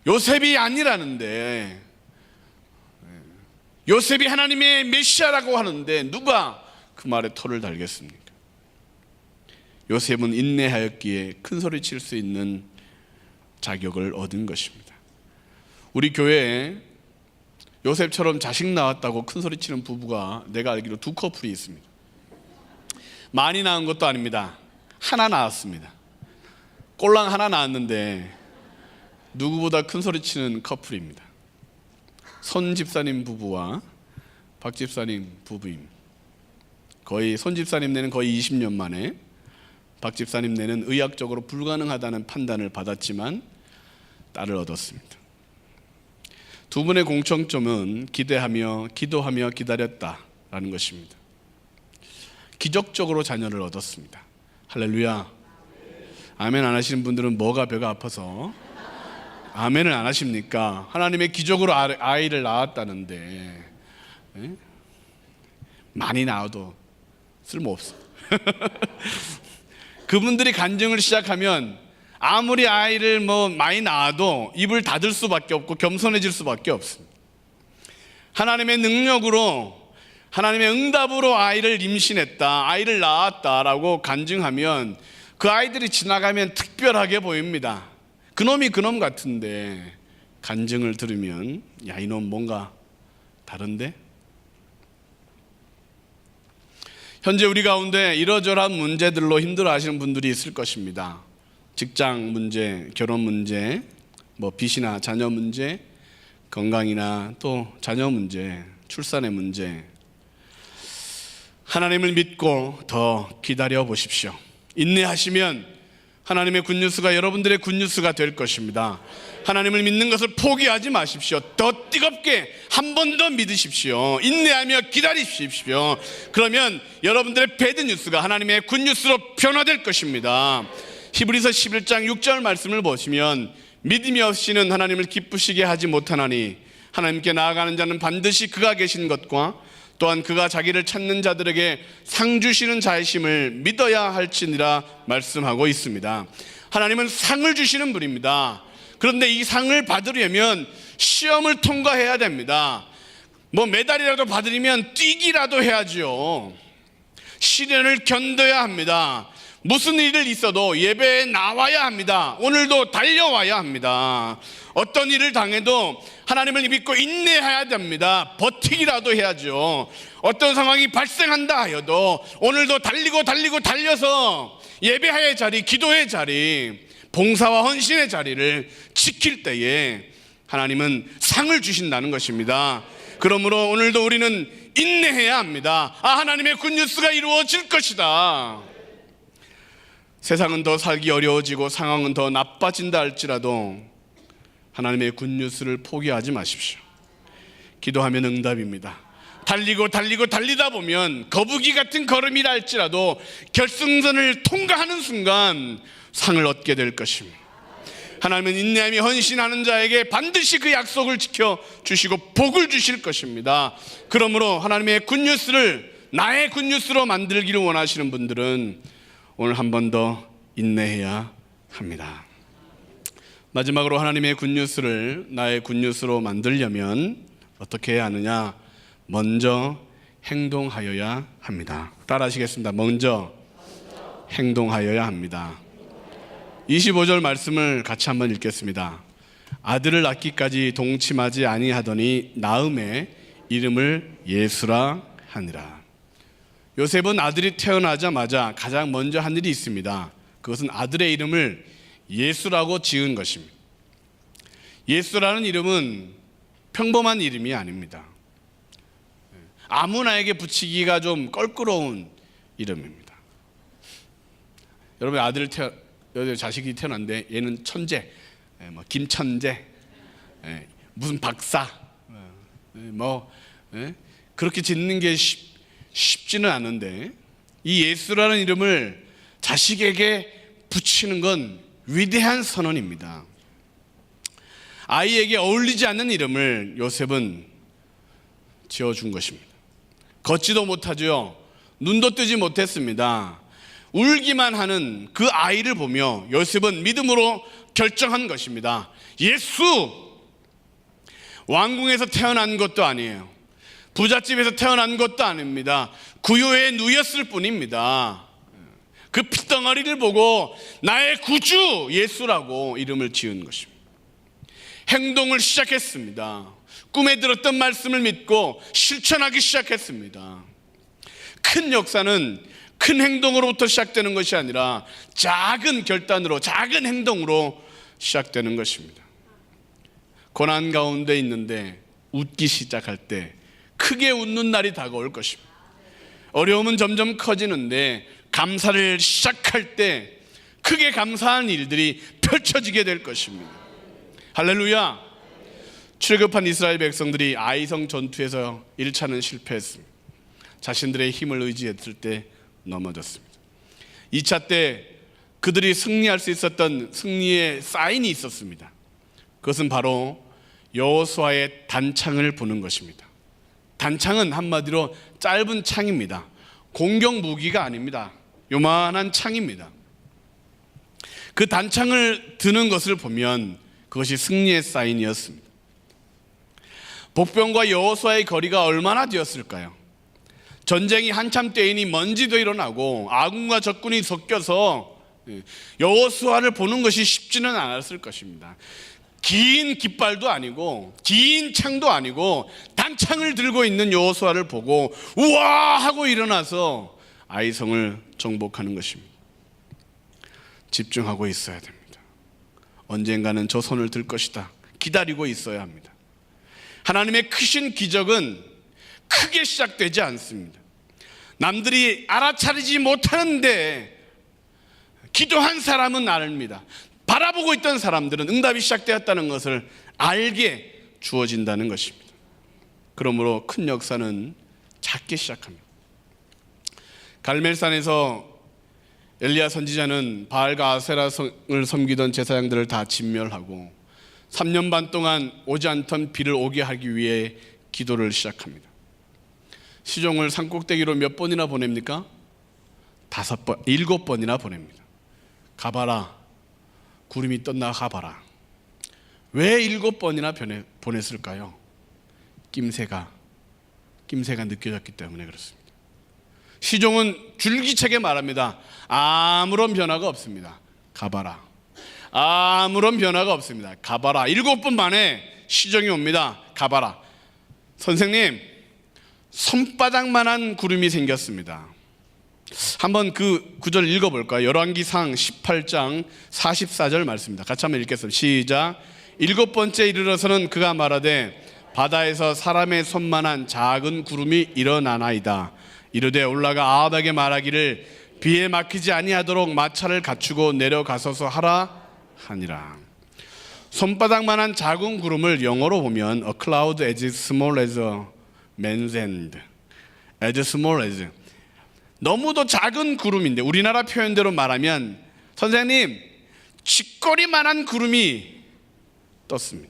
요셉이 아니라는데, 요셉이 하나님의 메시아라고 하는데 누가 그 말에 토를 달겠습니까? 요셉은 인내하였기에 큰 소리 칠 수 있는 자격을 얻은 것입니다. 우리 교회에 요셉처럼 자식 나왔다고 큰 소리 치는 부부가 내가 알기로 2커플이 있습니다. 많이 낳은 것도 아닙니다. 하나 낳았습니다. 꼴랑 하나 낳았는데 누구보다 큰 소리 치는 커플입니다. 손 집사님 부부와 박 집사님 부부입니다. 거의 손 집사님 내는 거의 20년 만에, 박 집사님 내는 의학적으로 불가능하다는 판단을 받았지만 딸을 얻었습니다. 두 분의 공통점은 기대하며 기도하며 기다렸다라는 것입니다. 기적적으로 자녀를 얻었습니다. 할렐루야. 아멘 안 하시는 분들은 뭐가 배가 아파서 아멘을 안 하십니까? 하나님의 기적으로 아이를 낳았다는데, 네? 많이 낳아도 쓸모없어. 그분들이 간증을 시작하면 아무리 아이를 많이 낳아도 입을 닫을 수밖에 없고 겸손해질 수밖에 없습니다. 하나님의 능력으로, 하나님의 응답으로 아이를 임신했다, 아이를 낳았다라고 간증하면 그 아이들이 지나가면 특별하게 보입니다. 그놈이 그놈 같은데 간증을 들으면 야, 이놈 뭔가 다른데? 현재 우리 가운데 이러저러한 문제들로 힘들어하시는 분들이 있을 것입니다. 직장 문제, 결혼 문제, 빚이나 자녀 문제, 건강이나 또 자녀 문제, 출산의 문제. 하나님을 믿고 더 기다려 보십시오. 인내하시면 하나님의 굿뉴스가 여러분들의 굿뉴스가 될 것입니다. 하나님을 믿는 것을 포기하지 마십시오. 더 뜨겁게 한 번 더 믿으십시오. 인내하며 기다리십시오. 그러면 여러분들의 배드뉴스가 하나님의 굿뉴스로 변화될 것입니다. 히브리서 11장 6절 말씀을 보시면 믿음이 없이는 하나님을 기쁘시게 하지 못하나니 하나님께 나아가는 자는 반드시 그가 계신 것과 또한 그가 자기를 찾는 자들에게 상 주시는 자이심을 믿어야 할지니라 말씀하고 있습니다. 하나님은 상을 주시는 분입니다. 그런데 이 상을 받으려면 시험을 통과해야 됩니다. 메달이라도 받으려면 뛰기라도 해야죠. 시련을 견뎌야 합니다. 무슨 일을 있어도 예배에 나와야 합니다. 오늘도 달려와야 합니다. 어떤 일을 당해도 하나님을 믿고 인내해야 됩니다. 버티기라도 해야죠. 어떤 상황이 발생한다 하여도 오늘도 달려서 예배의 자리, 기도의 자리, 봉사와 헌신의 자리를 지킬 때에 하나님은 상을 주신다는 것입니다. 그러므로 오늘도 우리는 인내해야 합니다. 하나님의 굿뉴스가 이루어질 것이다. 세상은 더 살기 어려워지고 상황은 더 나빠진다 할지라도 하나님의 굿뉴스를 포기하지 마십시오. 기도하면 응답입니다. 달리다 보면 거북이 같은 걸음이라 할지라도 결승선을 통과하는 순간 상을 얻게 될 것입니다. 하나님은 인내하며 헌신하는 자에게 반드시 그 약속을 지켜주시고 복을 주실 것입니다. 그러므로 하나님의 굿뉴스를 나의 굿뉴스로 만들기를 원하시는 분들은 오늘 한 번 더 인내해야 합니다. 마지막으로 하나님의 굿뉴스를 나의 굿뉴스로 만들려면 어떻게 해야 하느냐? 먼저 행동하여야 합니다. 따라하시겠습니다. 먼저 행동하여야 합니다. 25절 말씀을 같이 한번 읽겠습니다. 아들을 낳기까지 동침하지 아니하더니 나음에 이름을 예수라 하니라. 요셉은 아들이 태어나자마자 가장 먼저 한 일이 있습니다. 그것은 아들의 이름을 예수라고 지은 것입니다. 예수라는 이름은 평범한 이름이 아닙니다. 아무나에게 붙이기가 좀 껄끄러운 이름입니다. 여러분 여러분 자식이 태어났는데 얘는 천재, 뭐 김천재, 무슨 박사, 그렇게 짓는 게 쉽지는 않은데 이 예수라는 이름을 자식에게 붙이는 건 위대한 선언입니다. 아이에게 어울리지 않는 이름을 요셉은 지어준 것입니다. 걷지도 못하죠. 눈도 뜨지 못했습니다. 울기만 하는 그 아이를 보며 요셉은 믿음으로 결정한 것입니다. 예수! 왕궁에서 태어난 것도 아니에요. 부잣집에서 태어난 것도 아닙니다. 구유의 누였을 뿐입니다. 그 핏덩어리를 보고 나의 구주 예수라고 이름을 지은 것입니다. 행동을 시작했습니다. 꿈에 들었던 말씀을 믿고 실천하기 시작했습니다. 큰 역사는 큰 행동으로부터 시작되는 것이 아니라 작은 결단으로, 작은 행동으로 시작되는 것입니다. 고난 가운데 있는데 웃기 시작할 때 크게 웃는 날이 다가올 것입니다. 어려움은 점점 커지는데 감사를 시작할 때 크게 감사한 일들이 펼쳐지게 될 것입니다. 할렐루야. 출급한 이스라엘 백성들이 아이성 전투에서 1차는 실패했습니다. 자신들의 힘을 의지했을 때 넘어졌습니다. 2차 때 그들이 승리할 수 있었던 승리의 사인이 있었습니다. 그것은 바로 여호수아의 단창을 부는 것입니다. 단창은 한마디로 짧은 창입니다. 공격 무기가 아닙니다. 요만한 창입니다. 그 단창을 드는 것을 보면 그것이 승리의 사인이었습니다. 복병과 여호수아의 거리가 얼마나 되었을까요? 전쟁이 한참 때이니 먼지도 일어나고 아군과 적군이 섞여서 여호수아를 보는 것이 쉽지는 않았을 것입니다. 긴 깃발도 아니고 긴 창도 아니고 단창을 들고 있는 여호수아를 보고 우와 하고 일어나서 아이성을 정복하는 것입니다. 집중하고 있어야 됩니다. 언젠가는 저 손을 들 것이다. 기다리고 있어야 합니다. 하나님의 크신 기적은 크게 시작되지 않습니다. 남들이 알아차리지 못하는데 기도한 사람은 압니다. 바라보고 있던 사람들은 응답이 시작되었다는 것을 알게 주어진다는 것입니다. 그러므로 큰 역사는 작게 시작합니다. 갈멜산에서 엘리야 선지자는 바알과 아세라성을 섬기던 제사장들을 다 진멸하고 3년 반 동안 오지 않던 비를 오게 하기 위해 기도를 시작합니다. 시종을 산꼭대기로 몇 번이나 보냅니까? 5번, 7번이나 보냅니다. 가봐라. 구름이 떴나 가봐라. 왜 7번이나 보냈을까요? 낌새가 느껴졌기 때문에 그렇습니다. 시종은 줄기차게 말합니다. 아무런 변화가 없습니다. 가봐라. 아무런 변화가 없습니다. 가봐라. 7번 만에 시종이 옵니다. 가봐라. 선생님, 손바닥만한 구름이 생겼습니다. 한번 그 구절 읽어볼까요? 열왕기상 18장 44절 말씀입니다. 같이 한번 읽겠습니다. 시작. 7번째 이르러서는 그가 말하되 바다에서 사람의 손만한 작은 구름이 일어나나이다. 이르되 올라가 아합에게 말하기를 비에 막히지 아니하도록 마차를 갖추고 내려가서서 하라 하니라. 손바닥만한 작은 구름을 영어로 보면 A cloud as small as a man's hand. As small as. 너무도 작은 구름인데 우리나라 표현대로 말하면 선생님 쥐꼬리만한 구름이 떴습니다.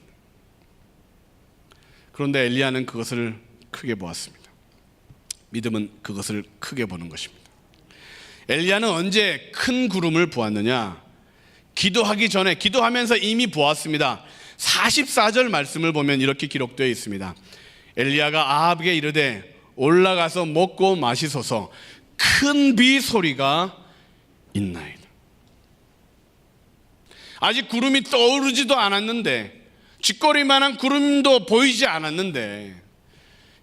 그런데 엘리야는 그것을 크게 보았습니다. 믿음은 그것을 크게 보는 것입니다. 엘리야는 언제 큰 구름을 보았느냐? 기도하기 전에, 기도하면서 이미 보았습니다. 44절 말씀을 보면 이렇게 기록되어 있습니다. 엘리야가 아합에게 이르되 올라가서 먹고 마시소서. 큰 비 소리가 있나이다. 아직 구름이 떠오르지도 않았는데, 쥐꼬리만한 구름도 보이지 않았는데,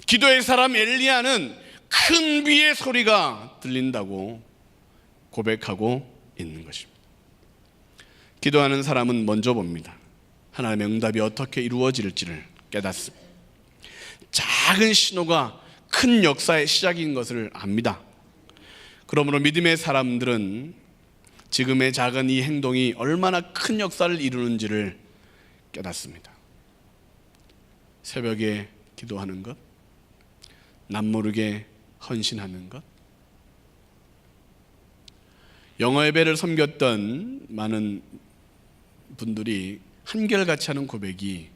기도의 사람 엘리야는 큰 비의 소리가 들린다고 고백하고 있는 것입니다. 기도하는 사람은 먼저 봅니다. 하나님의 응답이 어떻게 이루어질지를 깨닫습니다. 작은 신호가 큰 역사의 시작인 것을 압니다. 그러므로 믿음의 사람들은 지금의 작은 이 행동이 얼마나 큰 역사를 이루는지를 깨닫습니다. 새벽에 기도하는 것, 남모르게 헌신하는 것. 영어 예배를 섬겼던 많은 분들이 한결같이 하는 고백이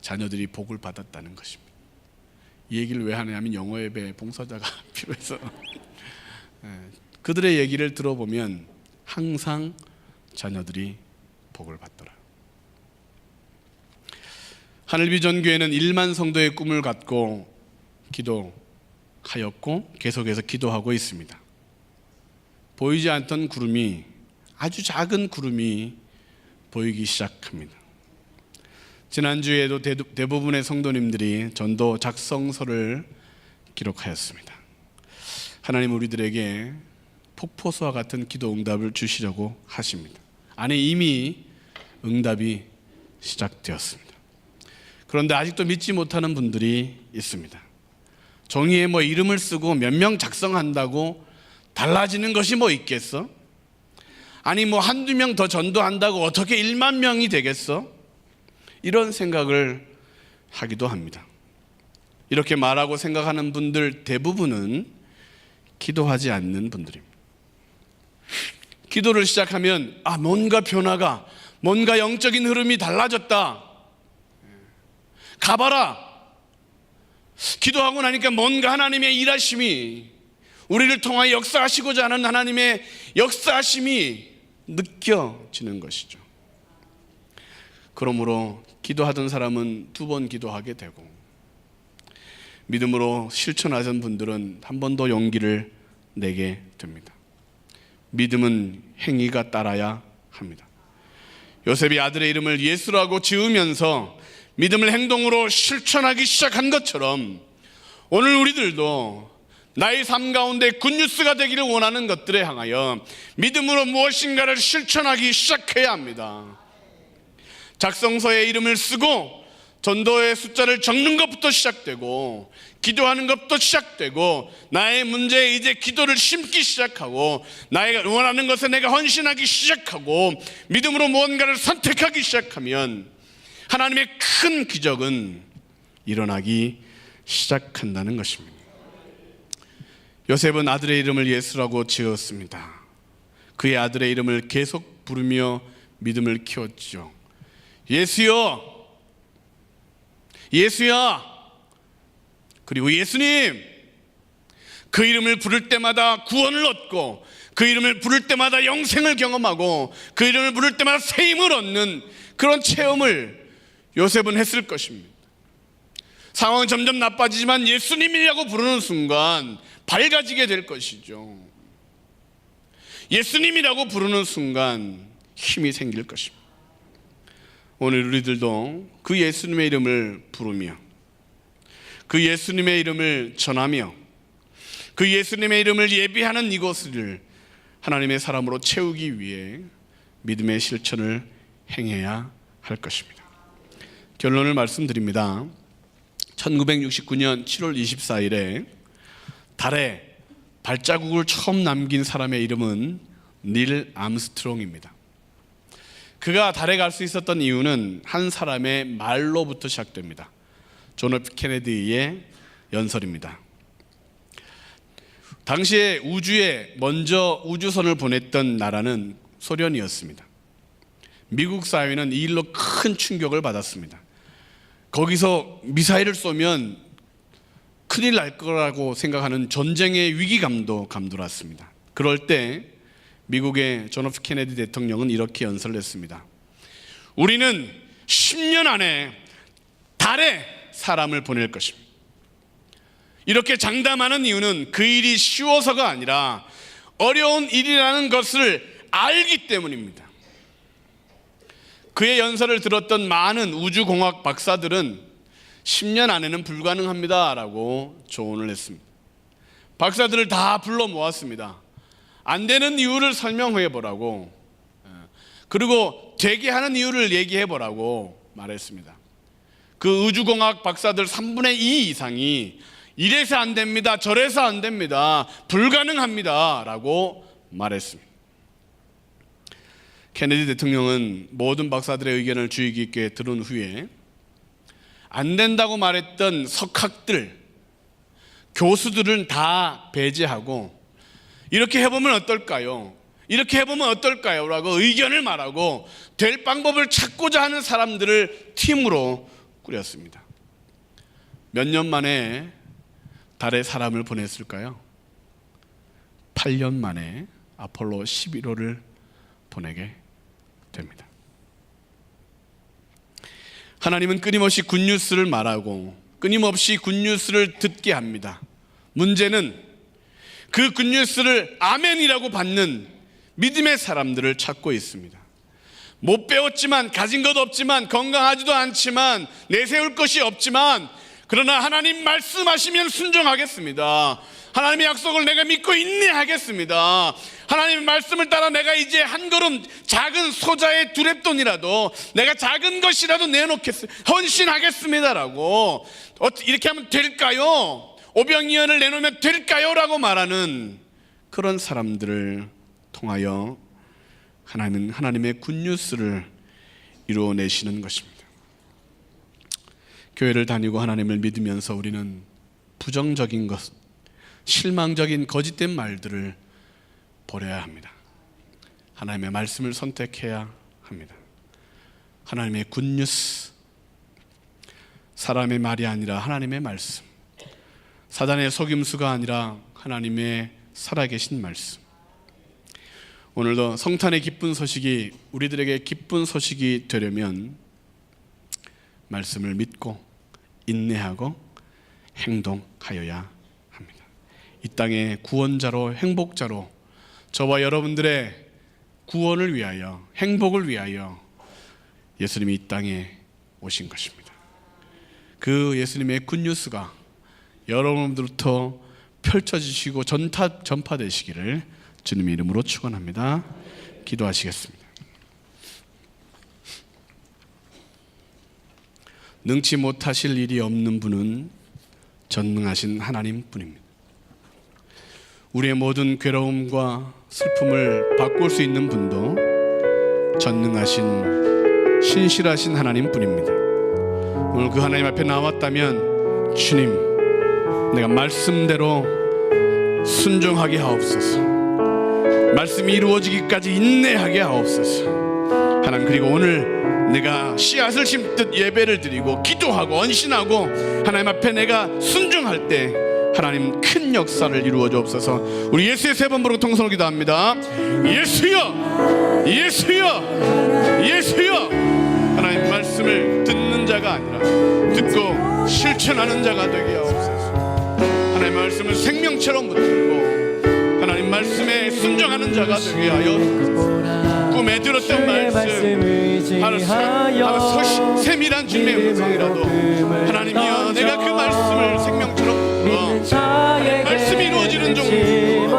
자녀들이 복을 받았다는 것입니다. 이 얘기를 왜 하냐면 영어 예배 봉사자가 필요해서 그들의 얘기를 들어보면 항상 자녀들이 복을 받더라. 하늘비전교회는 1만 성도의 꿈을 갖고 기도하였고 계속해서 기도하고 있습니다. 보이지 않던 구름이, 아주 작은 구름이 보이기 시작합니다. 지난주에도 대부분의 성도님들이 전도 작성서를 기록하였습니다. 하나님 우리들에게 폭포수와 같은 기도 응답을 주시려고 하십니다. 안에 이미 응답이 시작되었습니다. 그런데 아직도 믿지 못하는 분들이 있습니다. 종이에 이름을 쓰고 몇 명 작성한다고 달라지는 것이 있겠어? 아니 한두 명 더 전도한다고 어떻게 1만 명이 되겠어? 이런 생각을 하기도 합니다. 이렇게 말하고 생각하는 분들 대부분은 기도하지 않는 분들입니다. 기도를 시작하면 뭔가 변화가, 뭔가 영적인 흐름이 달라졌다. 가봐라. 기도하고 나니까 뭔가 하나님의 일하심이, 우리를 통하여 역사하시고자 하는 하나님의 역사하심이 느껴지는 것이죠. 그러므로 기도하던 사람은 2번 기도하게 되고, 믿음으로 실천하던 분들은 한 번 더 용기를 내게 됩니다. 믿음은 행위가 따라야 합니다. 요셉이 아들의 이름을 예수라고 지으면서 믿음을 행동으로 실천하기 시작한 것처럼 오늘 우리들도 나의 삶 가운데 굿뉴스가 되기를 원하는 것들에 향하여 믿음으로 무엇인가를 실천하기 시작해야 합니다. 작성서에 이름을 쓰고 전도의 숫자를 적는 것부터 시작되고, 기도하는 것부터 시작되고, 나의 문제에 이제 기도를 심기 시작하고, 나의 원하는 것에 내가 헌신하기 시작하고, 믿음으로 무언가를 선택하기 시작하면 하나님의 큰 기적은 일어나기 시작한다는 것입니다. 요셉은 아들의 이름을 예수라고 지었습니다. 그의 아들의 이름을 계속 부르며 믿음을 키웠죠. 예수여, 예수야, 그리고 예수님. 그 이름을 부를 때마다 구원을 얻고, 그 이름을 부를 때마다 영생을 경험하고, 그 이름을 부를 때마다 새 힘을 얻는 그런 체험을 요셉은 했을 것입니다. 상황은 점점 나빠지지만 예수님이라고 부르는 순간 밝아지게 될 것이죠. 예수님이라고 부르는 순간 힘이 생길 것입니다. 오늘 우리들도 그 예수님의 이름을 부르며, 그 예수님의 이름을 전하며, 그 예수님의 이름을 예비하는 이곳을 하나님의 사람으로 채우기 위해 믿음의 실천을 행해야 할 것입니다. 결론을 말씀드립니다. 1969년 7월 24일에 달에 발자국을 처음 남긴 사람의 이름은 닐 암스트롱입니다. 그가 달에 갈 수 있었던 이유는 한 사람의 말로부터 시작됩니다. 존 F 케네디의 연설입니다. 당시에 우주에 먼저 우주선을 보냈던 나라는 소련이었습니다. 미국 사회는 이 일로 큰 충격을 받았습니다. 거기서 미사일을 쏘면 큰일 날 거라고 생각하는 전쟁의 위기감도 감돌았습니다. 그럴 때 미국의 존 F 케네디 대통령은 이렇게 연설을 했습니다. 우리는 10년 안에 달에 사람을 보낼 것입니다. 이렇게 장담하는 이유는 그 일이 쉬워서가 아니라 어려운 일이라는 것을 알기 때문입니다. 그의 연설을 들었던 많은 우주공학 박사들은 10년 안에는 불가능합니다 라고 조언을 했습니다. 박사들을 다 불러 모았습니다. 안 되는 이유를 설명해 보라고, 그리고 되게 하는 이유를 얘기해 보라고 말했습니다. 그 우주공학 박사들 3분의 2 이상이 이래서 안 됩니다, 저래서 안 됩니다, 불가능합니다 라고 말했습니다. 케네디 대통령은 모든 박사들의 의견을 주의 깊게 들은 후에 안 된다고 말했던 석학들, 교수들은 다 배제하고 이렇게 해보면 어떨까요? 이렇게 해보면 어떨까요? 라고 의견을 말하고 될 방법을 찾고자 하는 사람들을 팀으로 꾸렸습니다. 몇 년 만에 달에 사람을 보냈을까요? 8년 만에 아폴로 11호를 보내게 됩니다. 하나님은 끊임없이 굿뉴스를 말하고 끊임없이 굿뉴스를 듣게 합니다. 문제는 그 굿뉴스를 아멘이라고 받는 믿음의 사람들을 찾고 있습니다. 못 배웠지만, 가진 것 없지만, 건강하지도 않지만, 내세울 것이 없지만, 그러나 하나님 말씀하시면 순종하겠습니다. 하나님의 약속을 내가 믿고 인내하겠습니다. 하나님의 말씀을 따라 내가 이제 한 걸음 작은 소자의 두렙돈이라도, 내가 작은 것이라도 내놓겠습니다, 헌신하겠습니다라고. 이렇게 하면 될까요? 오병이어를 내놓으면 될까요? 라고 말하는 그런 사람들을 통하여 하나님은 하나님의 굿뉴스를 이루어내시는 것입니다. 교회를 다니고 하나님을 믿으면서 우리는 부정적인 것, 실망적인 거짓된 말들을 버려야 합니다. 하나님의 말씀을 선택해야 합니다. 하나님의 굿뉴스, 사람의 말이 아니라 하나님의 말씀, 사단의 속임수가 아니라 하나님의 살아계신 말씀. 오늘도 성탄의 기쁜 소식이 우리들에게 기쁜 소식이 되려면 말씀을 믿고 인내하고 행동하여야 합니다. 이 땅의 구원자로, 행복자로, 저와 여러분들의 구원을 위하여, 행복을 위하여 예수님이 이 땅에 오신 것입니다. 그 예수님의 굿뉴스가 여러분들부터 펼쳐지시고 전파되시기를 주님의 이름으로 축원합니다. 기도하시겠습니다. 능치 못하실 일이 없는 분은 전능하신 하나님뿐입니다. 우리의 모든 괴로움과 슬픔을 바꿀 수 있는 분도 전능하신 신실하신 하나님뿐입니다. 오늘 그 하나님 앞에 나왔다면 주님, 내가 말씀대로 순종하게 하옵소서. 말씀이 이루어지기까지 인내하게 하옵소서. 하나님, 그리고 오늘 내가 씨앗을 심듯 예배를 드리고 기도하고 언신하고 하나님 앞에 내가 순종할 때 하나님 큰 역사를 이루어 주옵소서. 우리 예수의 세 번 부르고 통성으로 기도합니다. 예수여, 예수여, 예수여. 하나님 말씀을 듣는 자가 아니라 듣고 실천하는 자가 되게 하옵소서. 하나님 말씀을 생명처럼 붙들고 하나님 말씀에 순종하는 자가 되게 하여 꿈에 들었던 말씀, 하루 세밀한 주님의 음성이라도 하나님이여, 내가 그 말씀을 생명처럼 하나님 말씀이 이루어지는 종로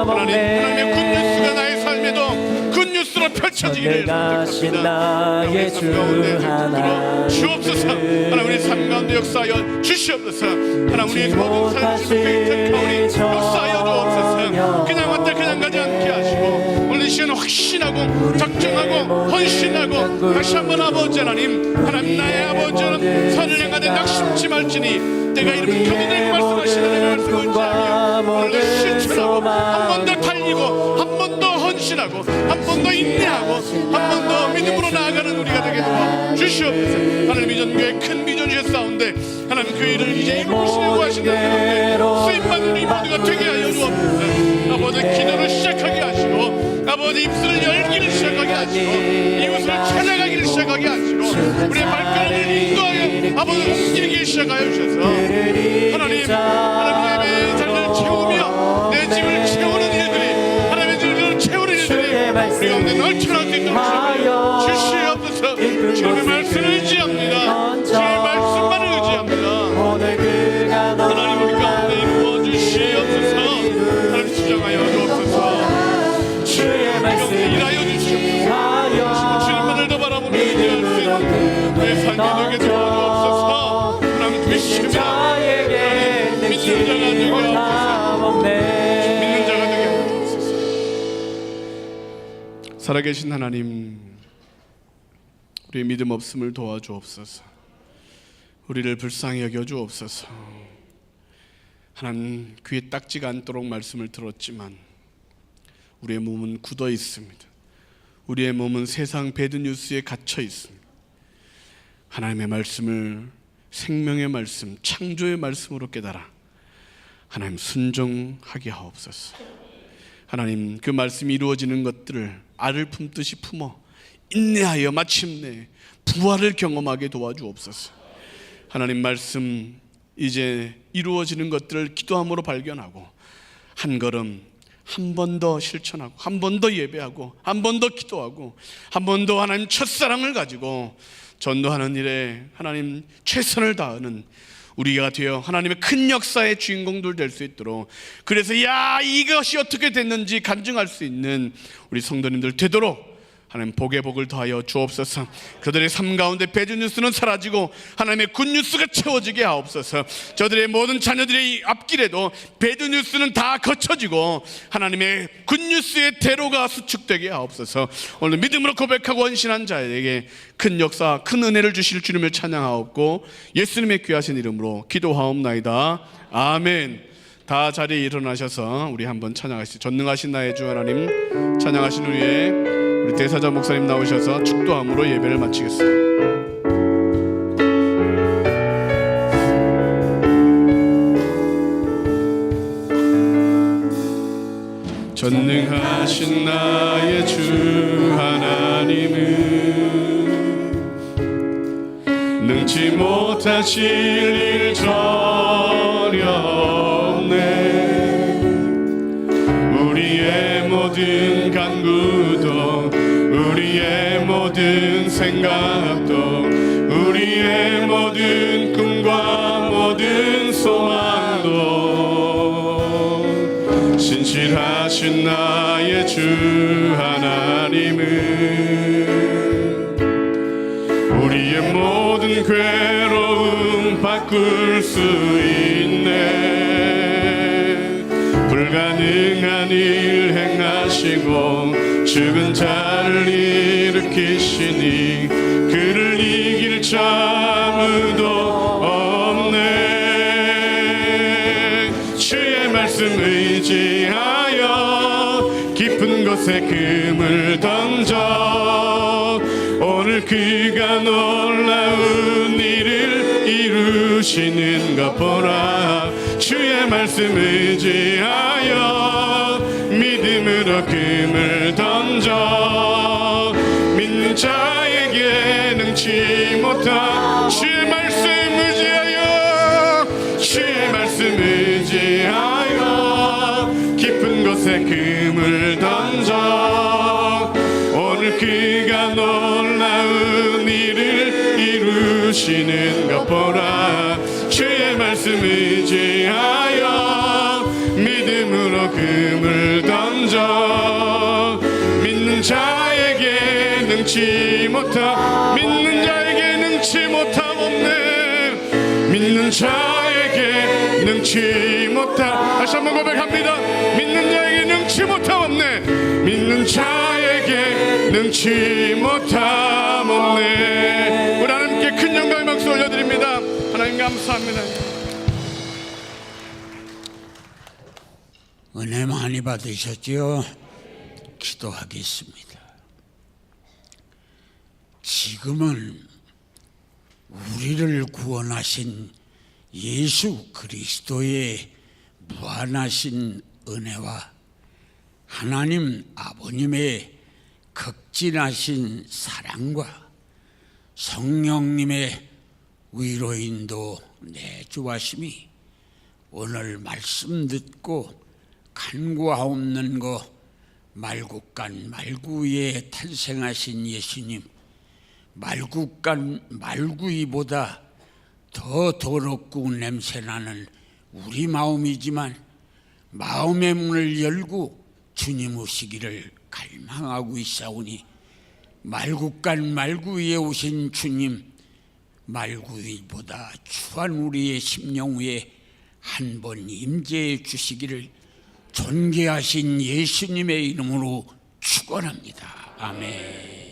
하나님의 굿뉴스가 나의 삶에도 굿뉴스로 펼쳐지기를 부탁합니다. 우리 삶 가운데 들어 주옵소서. 하나님 우리 삶 가운데 역사하여 주시옵소서. 하나님 우리 모든 삶 속에 우리 역사하여 주옵소서. 그냥 왔다 그냥 가지 않게 하시고 오늘 이 시간 확신하고 작정하고 헌신하고 다시 한번 아버지 하나님, 하나님 나의 아버지는 선을 행하되 낙심치 말지니 내가 이름을 거듭내고 말씀하시는 하나님의 말씀을 지하며 오늘도 실천하고 한 번 더 달리고 한 번 더 헌신하고 한 번 더 인내하고 한 번 더 믿음으로 나아가는 우리가 되게 도와 주시옵소서. 하나님 비전교회 큰 비전 주셨사온데 하나님 그 일을 이제 이루시려고 하시는 가운데 쓰임받는 우리 모두가 되게 하여 주옵소서. 아버지 기도를 시작하게 하시고 아버지 입술을 열기를 시작하게 하시고 이웃을 찾아가기를 시작하게 하시고 우리의 발걸음을 인도하여 아버지 움직이기 시작하여 주셔서 하나님 예배의 자리를 채우며 내 집을 채우는 일들이 하나님의 집을 채우는 일들이 우리 가운데 넓혀날 수 있도록 주시옵소서. 주님의 말씀을 의지합니다. 주님의 말씀만을 의지합니다. 하나님 우리 가운데 이루어 주시옵소서. 내 삶이 되게 도와주옵소서. 하나님 주시면 자에게 능치 못함 없네. 믿는 자가 되게 하옵소서. 살아계신 하나님, 우리의 믿음 없음을 도와주옵소서. 우리를 불쌍히 여겨주옵소서. 하나님, 귀에 딱지가 않도록 말씀을 들었지만 우리의 몸은 굳어 있습니다. 우리의 몸은 세상 배드뉴스에 갇혀 있습니다. 하나님의 말씀을 생명의 말씀, 창조의 말씀으로 깨달아 하나님 순종하게 하옵소서. 하나님, 그 말씀이 이루어지는 것들을 알을 품듯이 품어 인내하여 마침내 부활을 경험하게 도와주옵소서. 하나님 말씀 이제 이루어지는 것들을 기도함으로 발견하고 한 걸음 한 번 더 실천하고 한 번 더 예배하고 한 번 더 기도하고 한 번 더 하나님 첫사랑을 가지고 전도하는 일에 하나님 최선을 다하는 우리가 되어 하나님의 큰 역사의 주인공들 될 수 있도록, 그래서 이것이 어떻게 됐는지 간증할 수 있는 우리 성도님들 되도록 하나님 복의 복을 더하여 주옵소서. 그들의 삶 가운데 배드뉴스는 사라지고 하나님의 굿뉴스가 채워지게 하옵소서. 저들의 모든 자녀들의 앞길에도 배드뉴스는 다 거쳐지고 하나님의 굿뉴스의 대로가 수축되게 하옵소서. 오늘 믿음으로 고백하고 헌신한 자에게 큰 역사, 큰 은혜를 주실 주님을 찬양하옵고 예수님의 귀하신 이름으로 기도하옵나이다. 아멘. 다 자리에 일어나셔서 우리 한번 찬양하시죠. 전능하신 나의 주 하나님 찬양하신 후에 우리 대사자 목사님 나오셔서 축도함으로 예배를 마치겠습니다. 전능하신 나의 주 하나님은 능치 못하실 일 전혀 없네. 우리의 모든 간구도 우리의 모든 생각도 우리의 모든 꿈과 모든 소망도 신실하신 나의 주 하나님은 우리의 모든 괴로움 바꿀 수 있네. 불가능한 일 행하시고 죽은 자를 일으키시니 그를 이길 자 아무도 없네. 주의 말씀 의지하여 깊은 곳에 금을 던져 오늘 그가 놀라운 일을 이루시는 것 보라. 주의 말씀 의지하여 믿음으로 금을 던져 믿는 자에게 능치 못한 주의 말씀 의지하여 주의 말씀 의지하여 깊은 곳에 금을 던져 오늘 그가 놀라운 일을 이루시는 것 보라. 주의 말씀 의지하여 믿음으로 금을 던져 믿는 자에게 능치 못함 믿는 자에게 능치 못함 없네. 믿는 자에게 능치 못함 다시 한번 고백합니다. 믿는 자에게 능치 못함 없네. 믿는 자에게 능치 못함 없네. 우리 하나님께 큰 영광의 박수 올려드립니다. 하나님 감사합니다. 은혜 많이 받으셨지요? 기도하겠습니다. 지금은 우리를 구원하신 예수 그리스도의 무한하신 은혜와 하나님 아버님의 극진하신 사랑과 성령님의 위로인도 내주하심이 오늘 말씀 듣고 간구하옵는 거 말국간 말구이에 탄생하신 예수님, 말국간 말구이보다 더 더럽고 냄새나는 우리 마음이지만 마음의 문을 열고 주님 오시기를 갈망하고 있사오니 말국간 말구이에 오신 주님 말구이보다 추한 우리의 심령 위에 한 번 임재해 주시기를 존귀하신 예수님의 이름으로 축원합니다. 아멘.